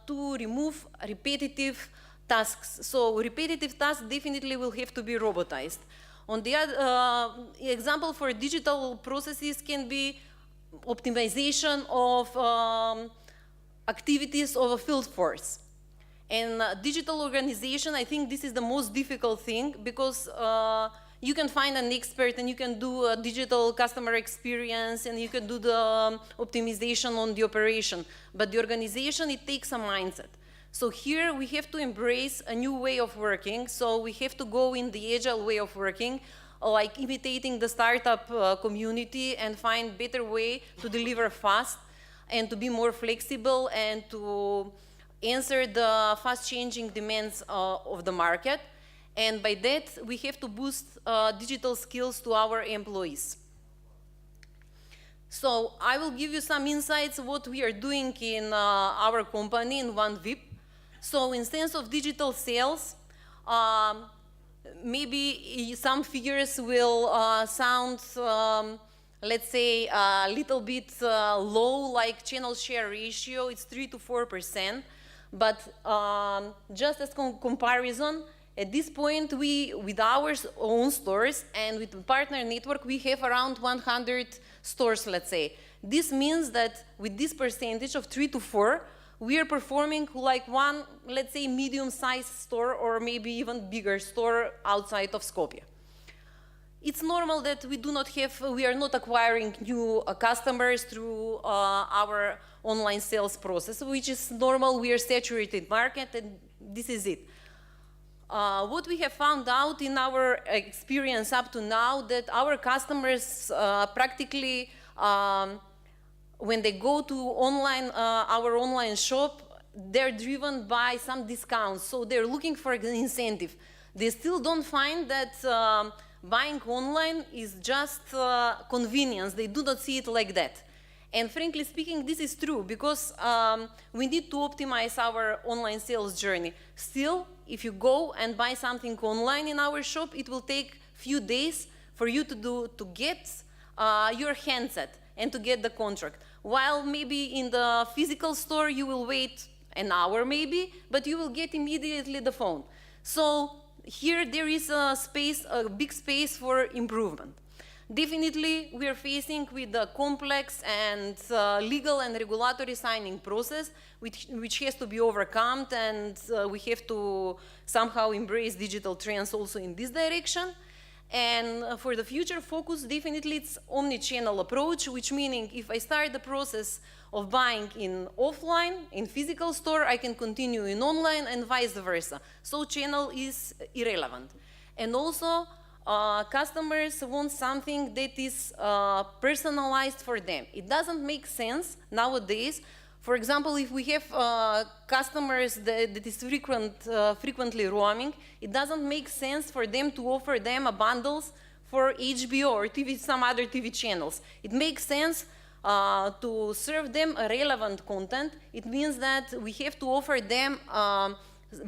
to remove repetitive tasks. So repetitive tasks definitely will have to be robotized. On the other example for digital processes can be optimization of activities of a field force. And digital organization, I think this is the most difficult thing because you can find an expert and you can do a digital customer experience and you can do the optimization on the operation. But the organization, it takes a mindset. So here we have to embrace a new way of working. So we have to go in the agile way of working, like imitating the startup community and find better way to deliver fast and to be more flexible and to answer the fast-changing demands of the market. And by that, we have to boost digital skills to our employees. So I will give you some insights what we are doing in our company in OneVip. So instead of digital sales, maybe some figures will sound, let's say, a little bit low, like channel share ratio, it's 3 to 4%. But just as comparison, at this point, we, with our own stores and with the partner network, we have around 100 stores, let's say. This means that with this percentage of 3 to 4, we are performing like one, let's say, medium-sized store or maybe even bigger store outside of Skopje. it's normal that we are not acquiring new customers through our online sales process, which is normal. We are saturated market, and this is it. What we have found out in our experience up to now, that our customers practically, when they go to our online shop, they're driven by some discounts, so they're looking for an incentive. They still don't find that buying online is just convenience. They do not see it like that. And frankly speaking, this is true, because we need to optimize our online sales journey. Still, if you go and buy something online in our shop, it will take few days for you to get your handset and to get the contract. While maybe in the physical store, you will wait an hour maybe, but you will get immediately the phone. So here there is a big space for improvement. Definitely, we are facing with the complex and legal and regulatory signing process, which has to be overcome, and we have to somehow embrace digital trends also in this direction. And for the future focus, definitely it's omni-channel approach, which meaning if I start the process of buying in offline, in physical store, I can continue in online and vice versa. So channel is irrelevant. And also, customers want something that is personalized for them. It doesn't make sense nowadays. For example, if we have customers that is frequently roaming, it doesn't make sense for them to offer them bundles for HBO or some other TV channels. It makes sense to serve them a relevant content. It means that we have to offer them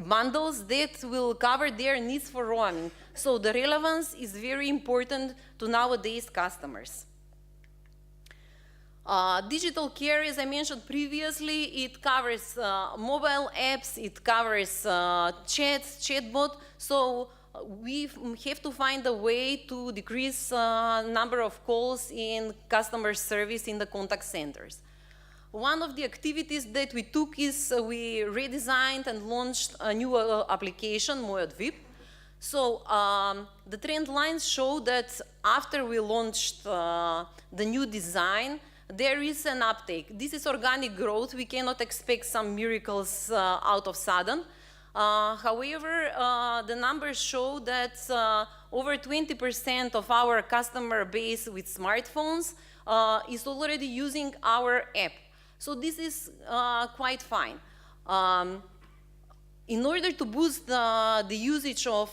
bundles that will cover their needs for roaming. So the relevance is very important to nowadays customers. Digital care, as I mentioned previously, it covers mobile apps, it covers chatbot. So we have to find a way to decrease number of calls in customer service in the contact centers. One of the activities that we took is we redesigned and launched a new application, Moja VIP. So the trend lines show that after we launched the new design, there is an uptake. This is organic growth. We cannot expect some miracles out of sudden. However, the numbers show that over 20% of our customer base with smartphones is already using our app. So this is quite fine. In order to boost the usage of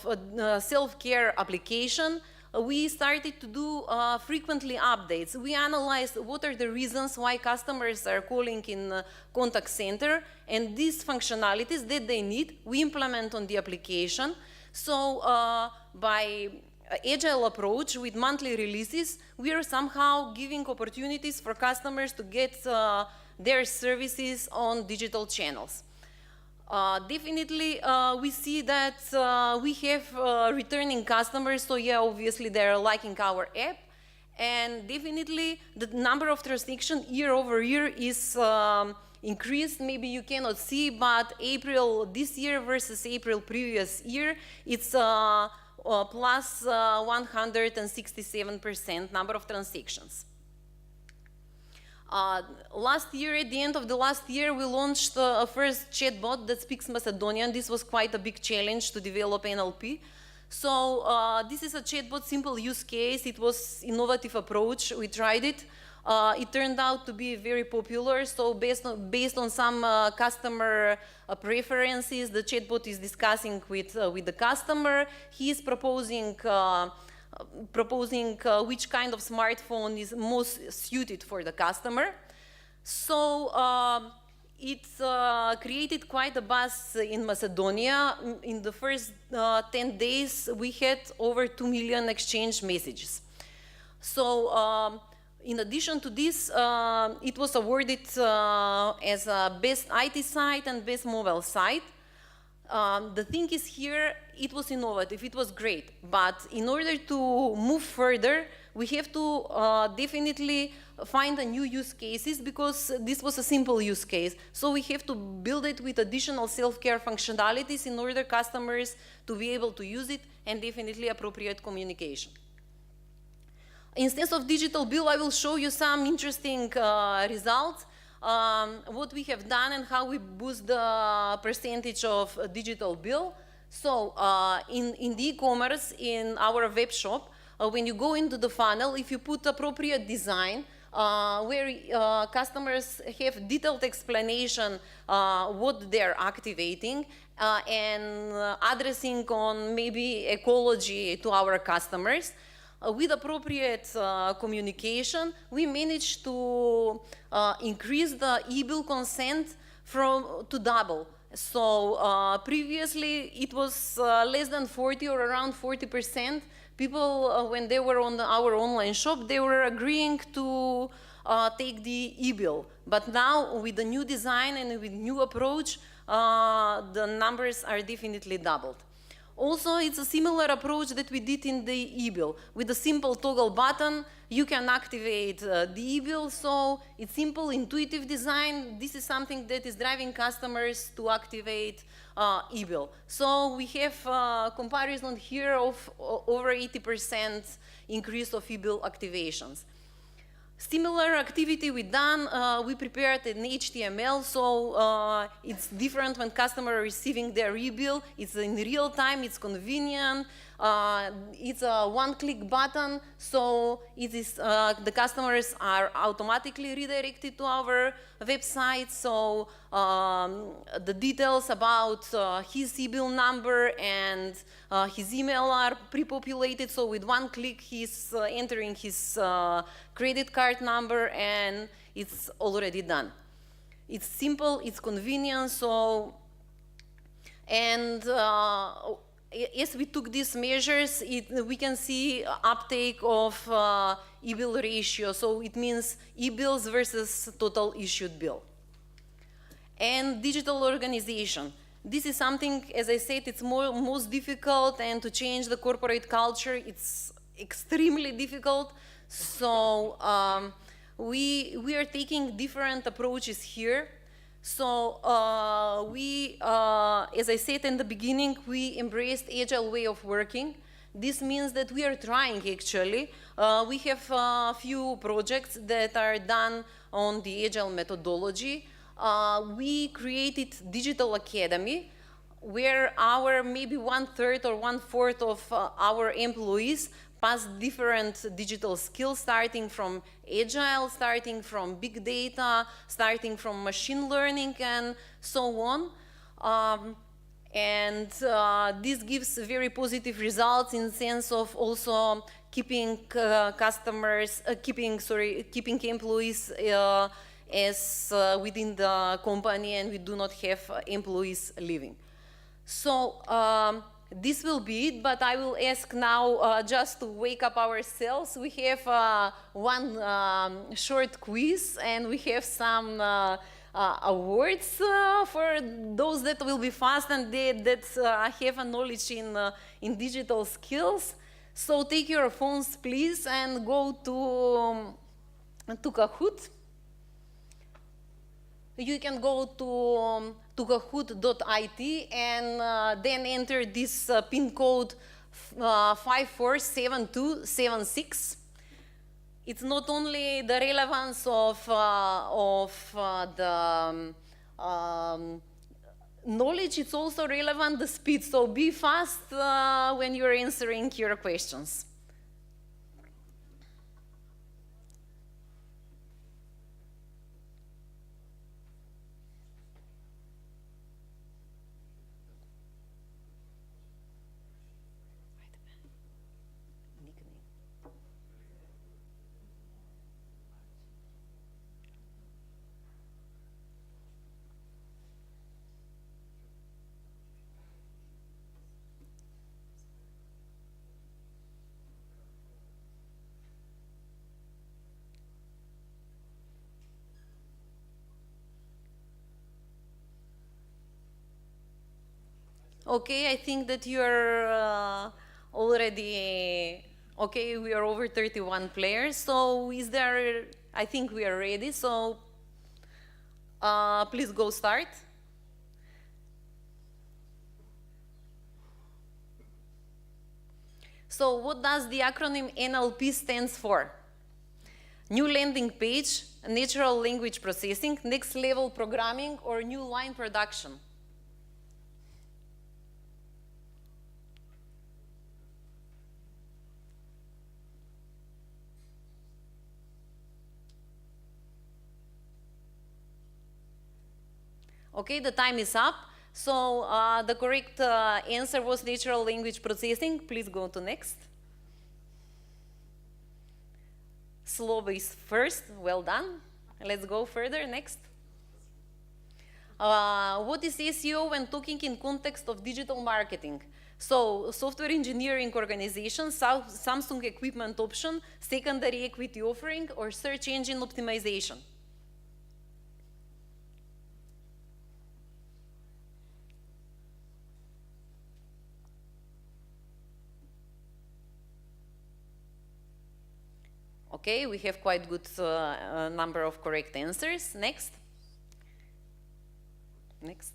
self-care application, we started to do frequently updates. We analyzed what are the reasons why customers are calling in contact center, and these functionalities that they need, we implement on the application. So by agile approach with monthly releases, we are somehow giving opportunities for customers to get their services on digital channels. Definitely, we see that we have returning customers, so yeah, obviously they're liking our app, and definitely the number of transactions year over year is increased. Maybe you cannot see, but April this year versus April previous year, it's plus 167% number of transactions. Last year, at the end of the last year, we launched a first chatbot that speaks Macedonian. This was quite a big challenge to develop NLP. So this is a chatbot, simple use case. It was innovative approach. We tried it. It turned out to be very popular. So based on some customer preferences, the chatbot is discussing with the customer. He is proposing which kind of smartphone is most suited for the customer. So it created quite a buzz in Macedonia. In the first 10 days, we had over 2 million exchange messages. So in addition to this, it was awarded as a best IT site and best mobile site. The thing is here, it was innovative, it was great, but in order to move further, we have to definitely find a new use cases, because this was a simple use case. So we have to build it with additional self-care functionalities in order customers to be able to use it, and definitely appropriate communication. Instead of digital bill, I will show you some interesting results, what we have done and how we boost the percentage of digital bill. So in the e-commerce, in our web shop, when you go into the funnel, if you put appropriate design, where customers have detailed explanation what they're activating and addressing on maybe ecology to our customers, with appropriate communication, we managed to increase the e-bill consent to double. So previously it was less than 40 or around 40%. People, when they were on our online shop, they were agreeing to take the e-bill. But now with the new design and with new approach, the numbers are definitely doubled. Also, it's a similar approach that we did in the e-bill. With a simple toggle button, you can activate the e-bill. So it's simple, intuitive design. This is something that is driving customers to activate e-bill. So we have comparison here of over 80% increase of e-bill activations. Similar activity we done, we prepared an HTML, so it's different when customer receiving their e-bill. It's in real time, it's convenient, it's a one-click button, so it is, the customers are automatically redirected to our website, so the details about his e-bill number and his email are pre-populated, so with one click he's entering his credit card number and it's already done. It's simple, it's convenient, so, and as we took these measures, we can see uptake of e-bill ratio, so it means e-bills versus total issued bill. And digital organization. This is something, as I said, it's most difficult, and to change the corporate culture, it's extremely difficult. So we are taking different approaches here. So as I said in the beginning, we embraced agile way of working. This means that we are trying actually. We have a few projects that are done on the agile methodology. We created Digital Academy, where our maybe 1/3 or 1/4 of our employees pass different digital skills, starting from agile, starting from big data, starting from machine learning, and so on. This gives very positive results in the sense of also keeping keeping employees as within the company, and we do not have employees leaving. So this will be it, but I will ask now just to wake up ourselves. We have one short quiz, and we have some awards for those that will be fast and that have a knowledge in digital skills. So take your phones, please, and go to Kahoot. You can go to kahoot.it and then enter this PIN code 547276. It's not only the relevance of the knowledge, it's also relevant the speed. So be fast when you're answering your questions. Okay, I think that you're already, okay, we are over 31 players, so is there, I think we are ready, so please go start. So what does the acronym NLP stands for? New landing page, natural language processing, next level programming, or new line production? Okay, the time is up. So the correct answer was natural language processing. Please go to next. Slow is first. Well done. Let's go further. Next. What is SEO when talking in context of digital marketing? So, software engineering organization, Samsung equipment option, secondary equity offering, or search engine optimization? Okay, we have quite good number of correct answers. Next. Next.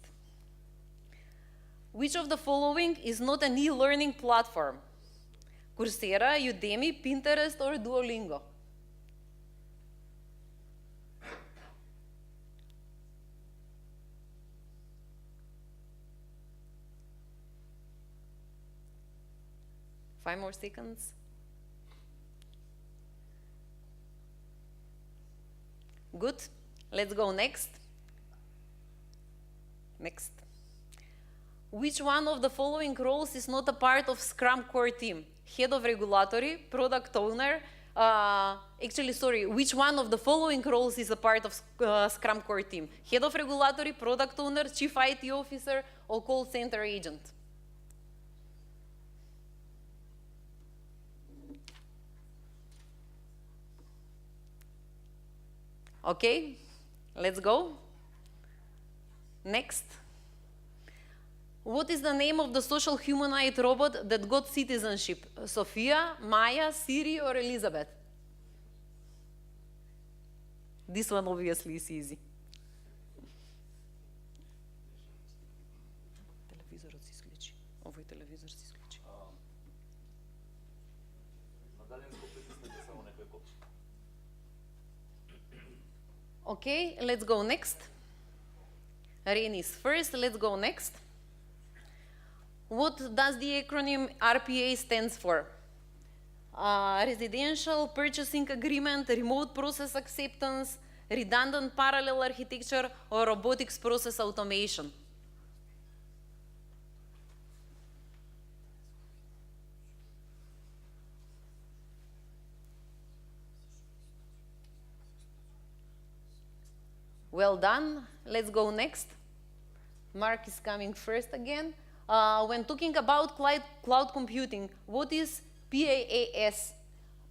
Which of the following is not an e-learning platform? Coursera, Udemy, Pinterest, or Duolingo? Five more seconds. Good. Let's go next. Next. Which one of the following roles is not a part of Scrum core team? Head of regulatory, product owner. Which one of the following roles is a part of Scrum core team? Head of regulatory, product owner, chief IT officer, or call center agent? Okay, let's go. Next. What is the name of the social humanoid robot that got citizenship? Sophia, Maya, Siri, or Elizabeth? This one obviously is easy. Телевизорът се изключи. Овой телевизор се изключи. Okay, let's go next. Rain is first, let's go next. What does the acronym RPA stands for? Residential Purchasing Agreement, Remote Process Acceptance, Redundant Parallel Architecture, or Robotics Process Automation? Well done. Let's go next. Mark is coming first again. When talking about cloud computing, what is PaaS?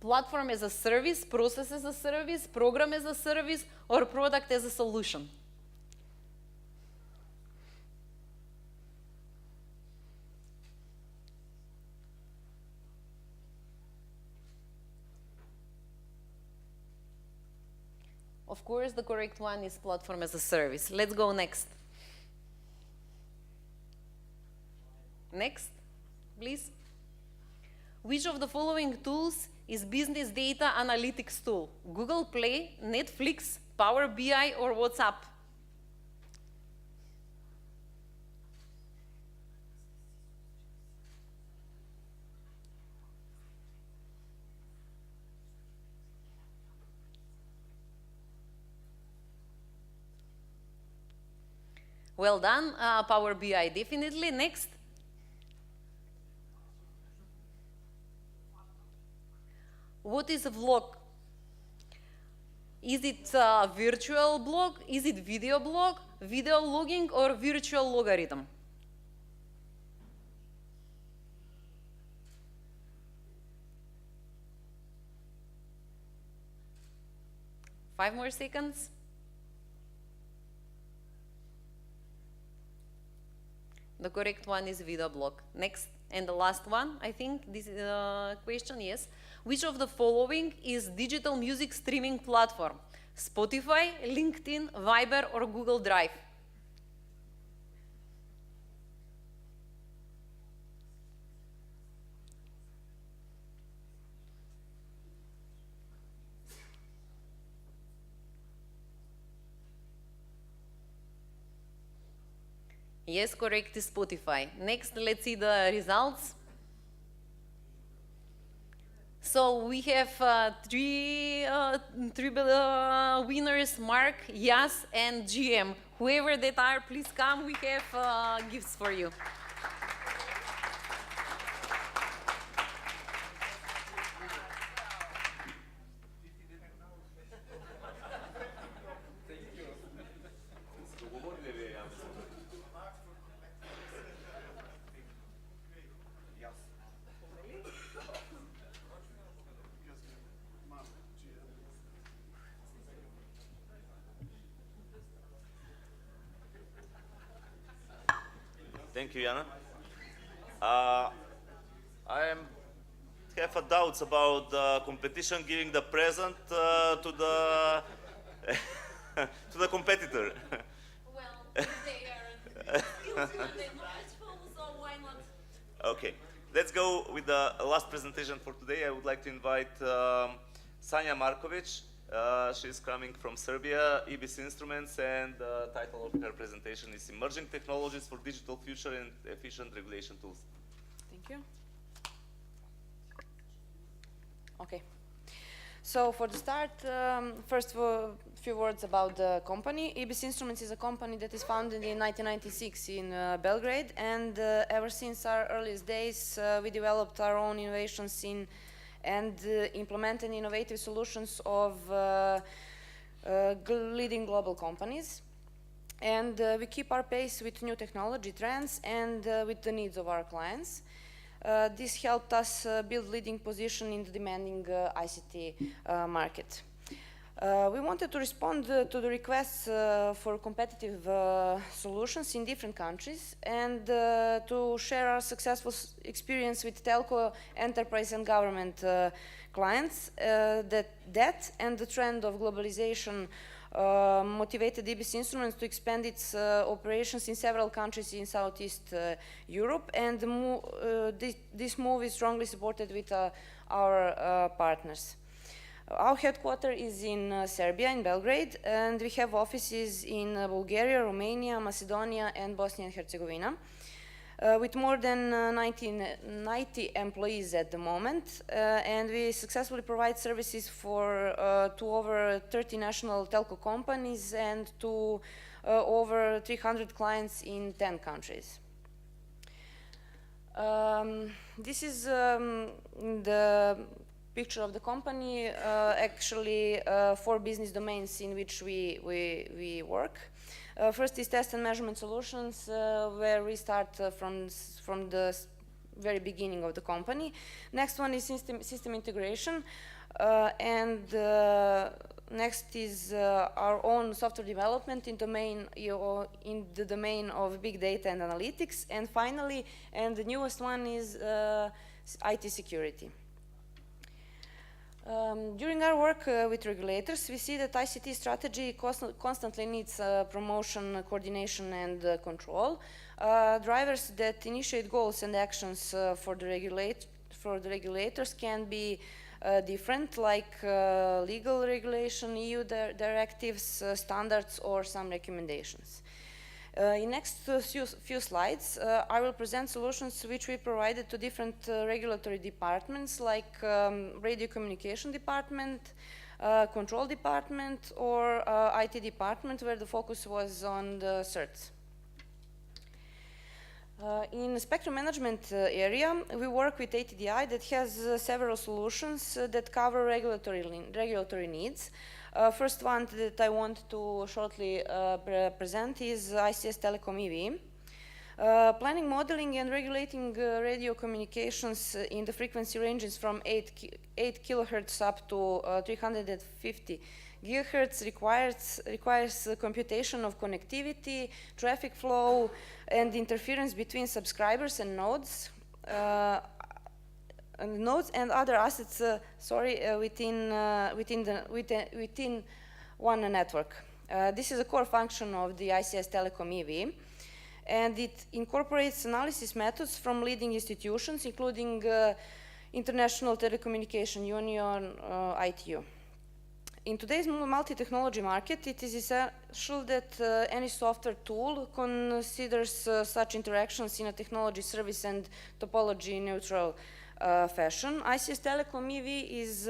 Platform as a service, process as a service, program as a service, or product as a solution? Of course, the correct one is platform as a service. Let's go next. Next, please. Which of the following tools is business data analytics tool? Google Play, Netflix, Power BI, or WhatsApp? Well done. Power BI, definitely. Next. What is a vlog? Is it a virtual blog? Is it video blog, video logging, or virtual logarithm? Five more seconds. The correct one is video blog. Next, and the last one, I think, this is a question, yes. Which of the following is digital music streaming platform? Spotify, LinkedIn, Viber, or Google Drive? Yes, correct, is Spotify. Next, let's see the results. So we have three winners, Mark, Yas, and GM. Whoever that are, please come. We have gifts for you. Thank you, Jana. I have a doubts about the competition giving the present to the to the competitor. Well, they are still knowledgeable, so why not? Okay, let's go with the last presentation for today. I would like to invite Sanja Markovic. She's coming from Serbia, EBC Instruments, and the title of her presentation is Emerging Technologies for Digital Future and Efficient Regulation Tools. Thank you. Okay. So for the start, first a few words about the company. EBC Instruments is a company that is founded in 1996 in Belgrade, and ever since our earliest days, we developed our own innovations in and implemented innovative solutions of leading global companies. And we keep our pace with new technology trends and with the needs of our clients. This helped us build leading position in the demanding ICT market. We wanted to respond to the requests for competitive solutions in different countries and to share our successful experience with telco, enterprise and government clients. That and the trend of globalization motivated EBC Instruments to expand its operations in several countries in Southeast Europe, and this move is strongly supported with our partners. Our headquarters is in Serbia, in Belgrade, and we have offices in Bulgaria, Romania, Macedonia, and Bosnia and Herzegovina. With more than 90 employees at the moment, and we successfully provide services to over 30 national telco companies and to over 300 clients in 10 countries. This is the picture of the company, actually 4 business domains in which we work. First is test and measurement solutions, where we start from the very beginning of the company. Next one is system integration, and next is our own software development in the domain of big data and analytics. And finally, and the newest one is IT security. During our work with regulators, we see that ICT strategy constantly needs promotion, coordination, and control. Drivers that initiate goals and actions for the regulators can be different, like legal regulation, EU directives, standards, or some recommendations. In next few slides, I will present solutions which we provided to different regulatory departments, like radio communication department, control department, or IT department, where the focus was on the certs. In the spectrum management area, we work with ATDI that has several solutions that cover regulatory needs. First one that I want to shortly present is ICS Telecom EV. Planning, modeling, and regulating radio communications in the frequency ranges from 8 kHz up to 350 GHz requires computation of connectivity, traffic flow, and interference between subscribers and nodes. And other assets, within one network. This is a core function of the ICS Telecom EV, and it incorporates analysis methods from leading institutions, including International Telecommunication Union, ITU. In today's multi-technology market, it is essential that any software tool considers such interactions in a technology, service, and topology neutral fashion. ICS Telecom EV is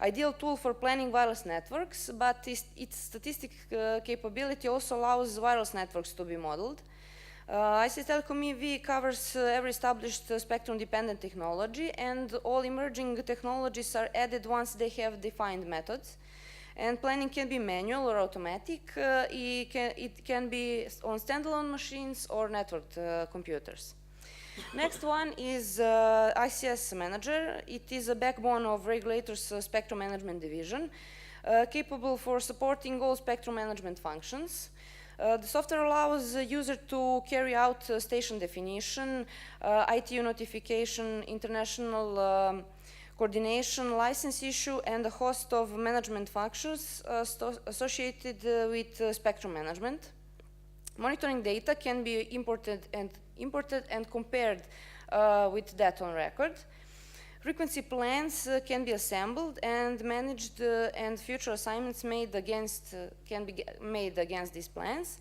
ideal tool for planning wireless networks, but its statistic capability also allows wireless networks to be modeled. ICS Telecom EV covers every established spectrum-dependent technology, and all emerging technologies are added once they have defined methods. And planning can be manual or automatic. It can be on standalone machines or networked computers. Next one is ICS Manager. It is a backbone of regulators' spectrum management division, capable for supporting all spectrum management functions. The software allows the user to carry out station definition, ITU notification, international coordination, license issue, and a host of management functions associated with spectrum management. Monitoring data can be imported and compared with data on record. Frequency plans can be assembled and managed, and future assignments made against can be made against these plans.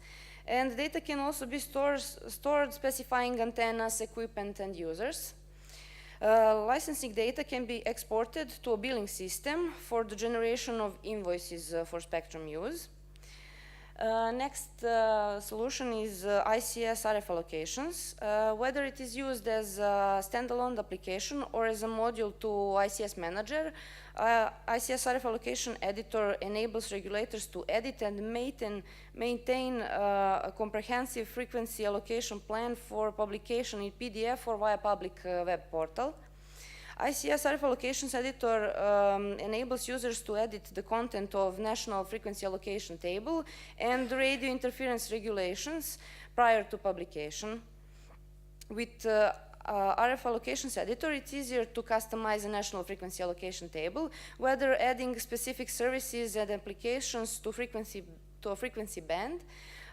And data can also be stored specifying antennas, equipment, and users. Licensing data can be exported to a billing system for the generation of invoices for spectrum use. Next solution is ICS RF allocations. Whether it is used as a standalone application or as a module to ICS Manager, ICS RF allocation editor enables regulators to edit and maintain a comprehensive frequency allocation plan for publication in PDF or via public web portal. ICS RF allocations editor enables users to edit the content of national frequency allocation table and radio interference regulations prior to publication. With RF allocations editor, it's easier to customize a national frequency allocation table, whether adding specific services and applications to a frequency band,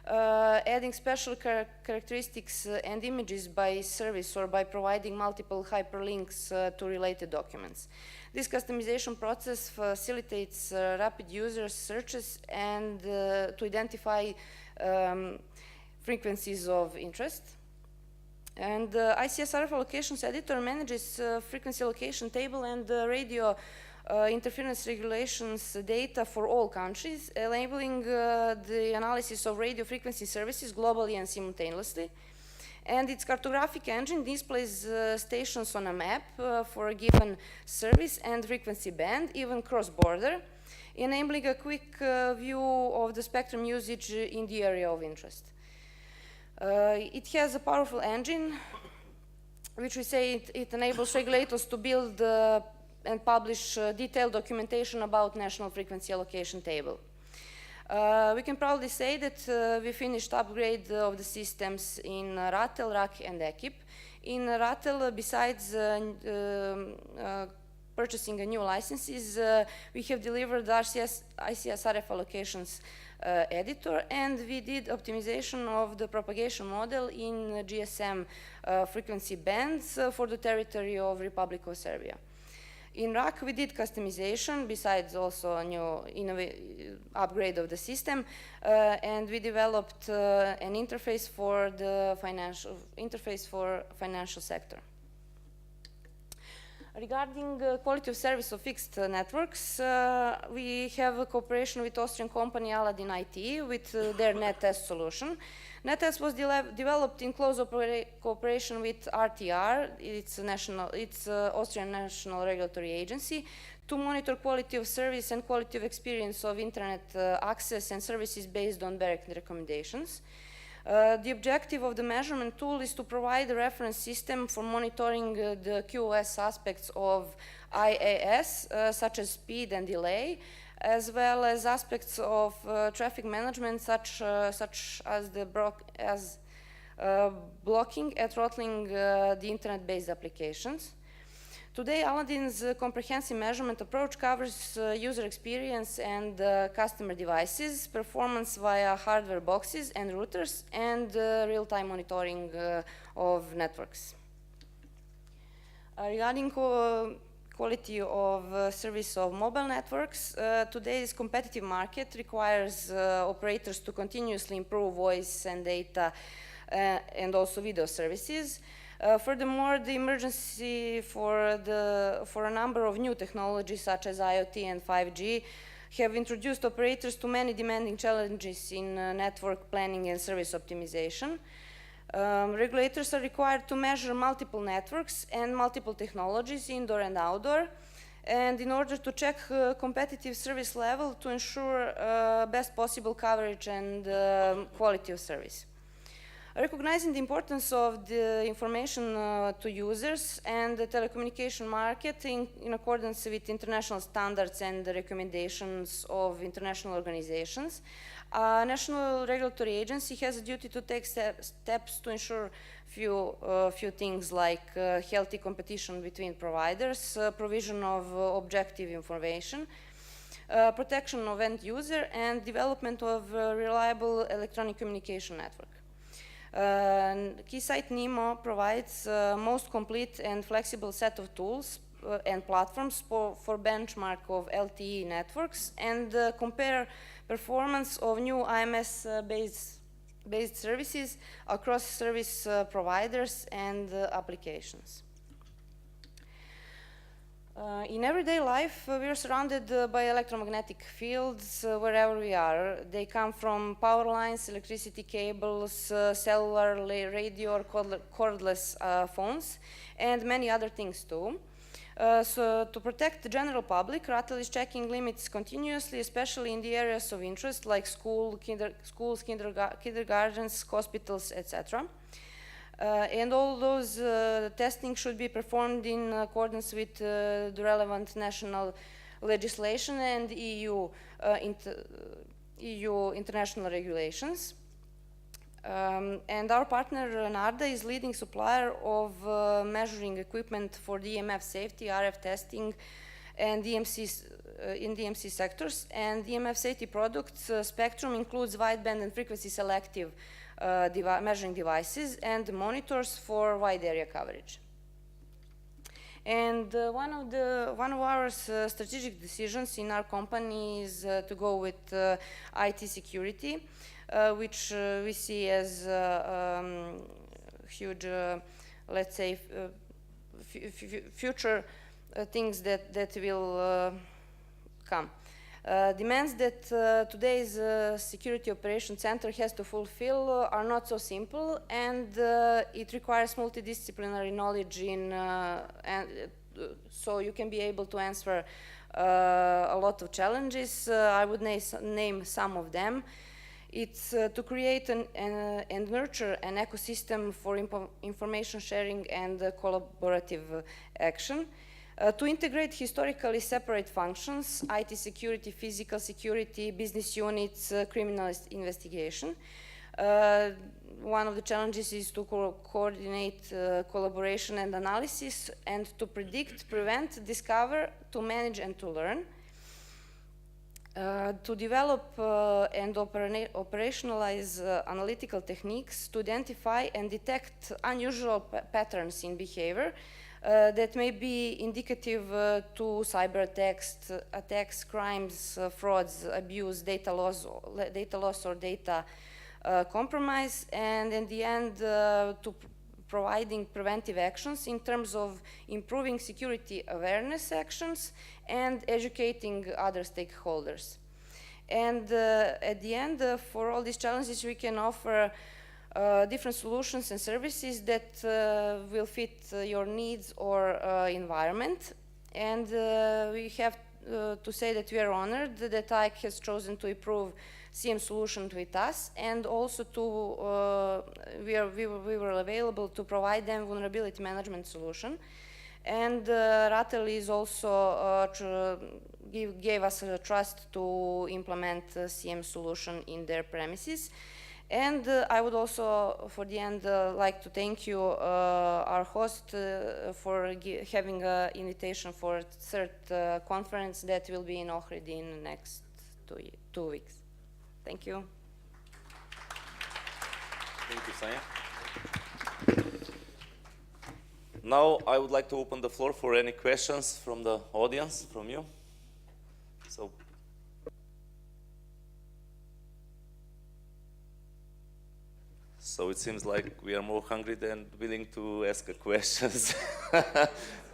adding special characteristics and images by service, or by providing multiple hyperlinks to related documents. This customization process facilitates rapid user searches and to identify frequencies of interest. And ICS RF allocations editor manages frequency allocation table and radio interference regulations data for all countries, enabling the analysis of radio frequency services globally and simultaneously. And its cartographic engine displays stations on a map for a given service and frequency band, even cross-border, enabling a quick view of the spectrum usage in the area of interest. It has a powerful engine, which we say it enables regulators to build and publish detailed documentation about national frequency allocation table. We can proudly say that we finished upgrade of the systems in RATEL, RAC, and EQIP. In RATEL, besides purchasing a new licenses, we have delivered ICS RF allocations editor, and we did optimization of the propagation model in GSM frequency bands for the territory of Republic of Serbia. In RAC, we did customization, besides also a new upgrade of the system, and we developed an interface for the financial sector. Regarding quality of service of fixed networks, we have a cooperation with Austrian company Aladdin IT with their NetTest solution. NetTest was developed in close cooperation with RTR, it's Austrian National Regulatory Agency, to monitor quality of service and quality of experience of internet access and services based on BEREC recommendations. The objective of the measurement tool is to provide a reference system for monitoring the QoS aspects of IAS, such as speed and delay, as well as aspects of traffic management, such as blocking and throttling the internet-based applications. Today, Aladdin's comprehensive measurement approach covers user experience and customer devices, performance via hardware boxes and routers, and real-time monitoring of networks. Regarding quality of service of mobile networks. Today's competitive market requires operators to continuously improve voice and data and also video services. Furthermore, the emergency for a number of new technologies such as IoT and 5G have introduced operators to many demanding challenges in network planning and service optimization. Regulators are required to measure multiple networks and multiple technologies, indoor and outdoor, and in order to check competitive service level to ensure best possible coverage and quality of service. Recognizing the importance of the information to users and the telecommunication market in accordance with international standards and the recommendations of international organizations, a national regulatory agency has a duty to take steps to ensure few things like healthy competition between providers, provision of objective information, protection of end user, and development of a reliable electronic communication network. Keysight Nemo provides most complete and flexible set of tools and platforms for benchmark of LTE networks and compare performance of new IMS-based services across service providers and applications. In everyday life, we are surrounded by electromagnetic fields wherever we are. They come from power lines, electricity cables, cellular, radio, or cordless phones, and many other things too. So to protect the general public, Ratel is checking limits continuously, especially in the areas of interest like schools, kindergartens, hospitals, etc. And all those testing should be performed in accordance with the relevant national legislation and EU international regulations. And our partner NARDA is leading supplier of measuring equipment for the EMF safety, RF testing, and DMC in DMC sectors. And the EMF safety products spectrum includes wideband and frequency selective measuring devices and monitors for wide area coverage. And one of our strategic decisions in our company is to go with IT security, which we see as huge, let's say, future things that will come. Demands that today's Security Operations Center has to fulfill are not so simple, and it requires multidisciplinary knowledge so you can be able to answer a lot of challenges. I would name some of them. It's to create and nurture an ecosystem for information sharing and collaborative action. To integrate historically separate functions, IT security, physical security, business units, criminal investigation. One of the challenges is to coordinate collaboration and analysis, and to predict, prevent, discover, to manage, and to learn. To develop and operationalize analytical techniques to identify and detect unusual patterns in behavior that may be indicative to cyber attacks, crimes, frauds, abuse, data loss or data compromise, and in the end to providing preventive actions in terms of improving security awareness actions and educating other stakeholders. And at the end, for all these challenges, we can offer different solutions and services that will fit your needs or environment. And we have to say that we are honored that IKE has chosen to improve CM solution with us, and also to we were available to provide them vulnerability management solution. And Ratel is also gave us a trust to implement CM solution in their premises. And I would also, for the end, like to thank you, our host, for having an invitation for third conference that will be in Ohrid in the next 2 weeks. Thank you. Thank you, Sanja. Now I would like to open the floor for any questions from the audience, from you. So it seems like we are more hungry than willing to ask questions.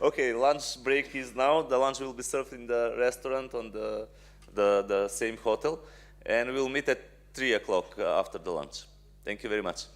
Okay, lunch break is now. The lunch will be served in the restaurant on the same hotel, and we'll meet at 3 o'clock after the lunch. Thank you very much.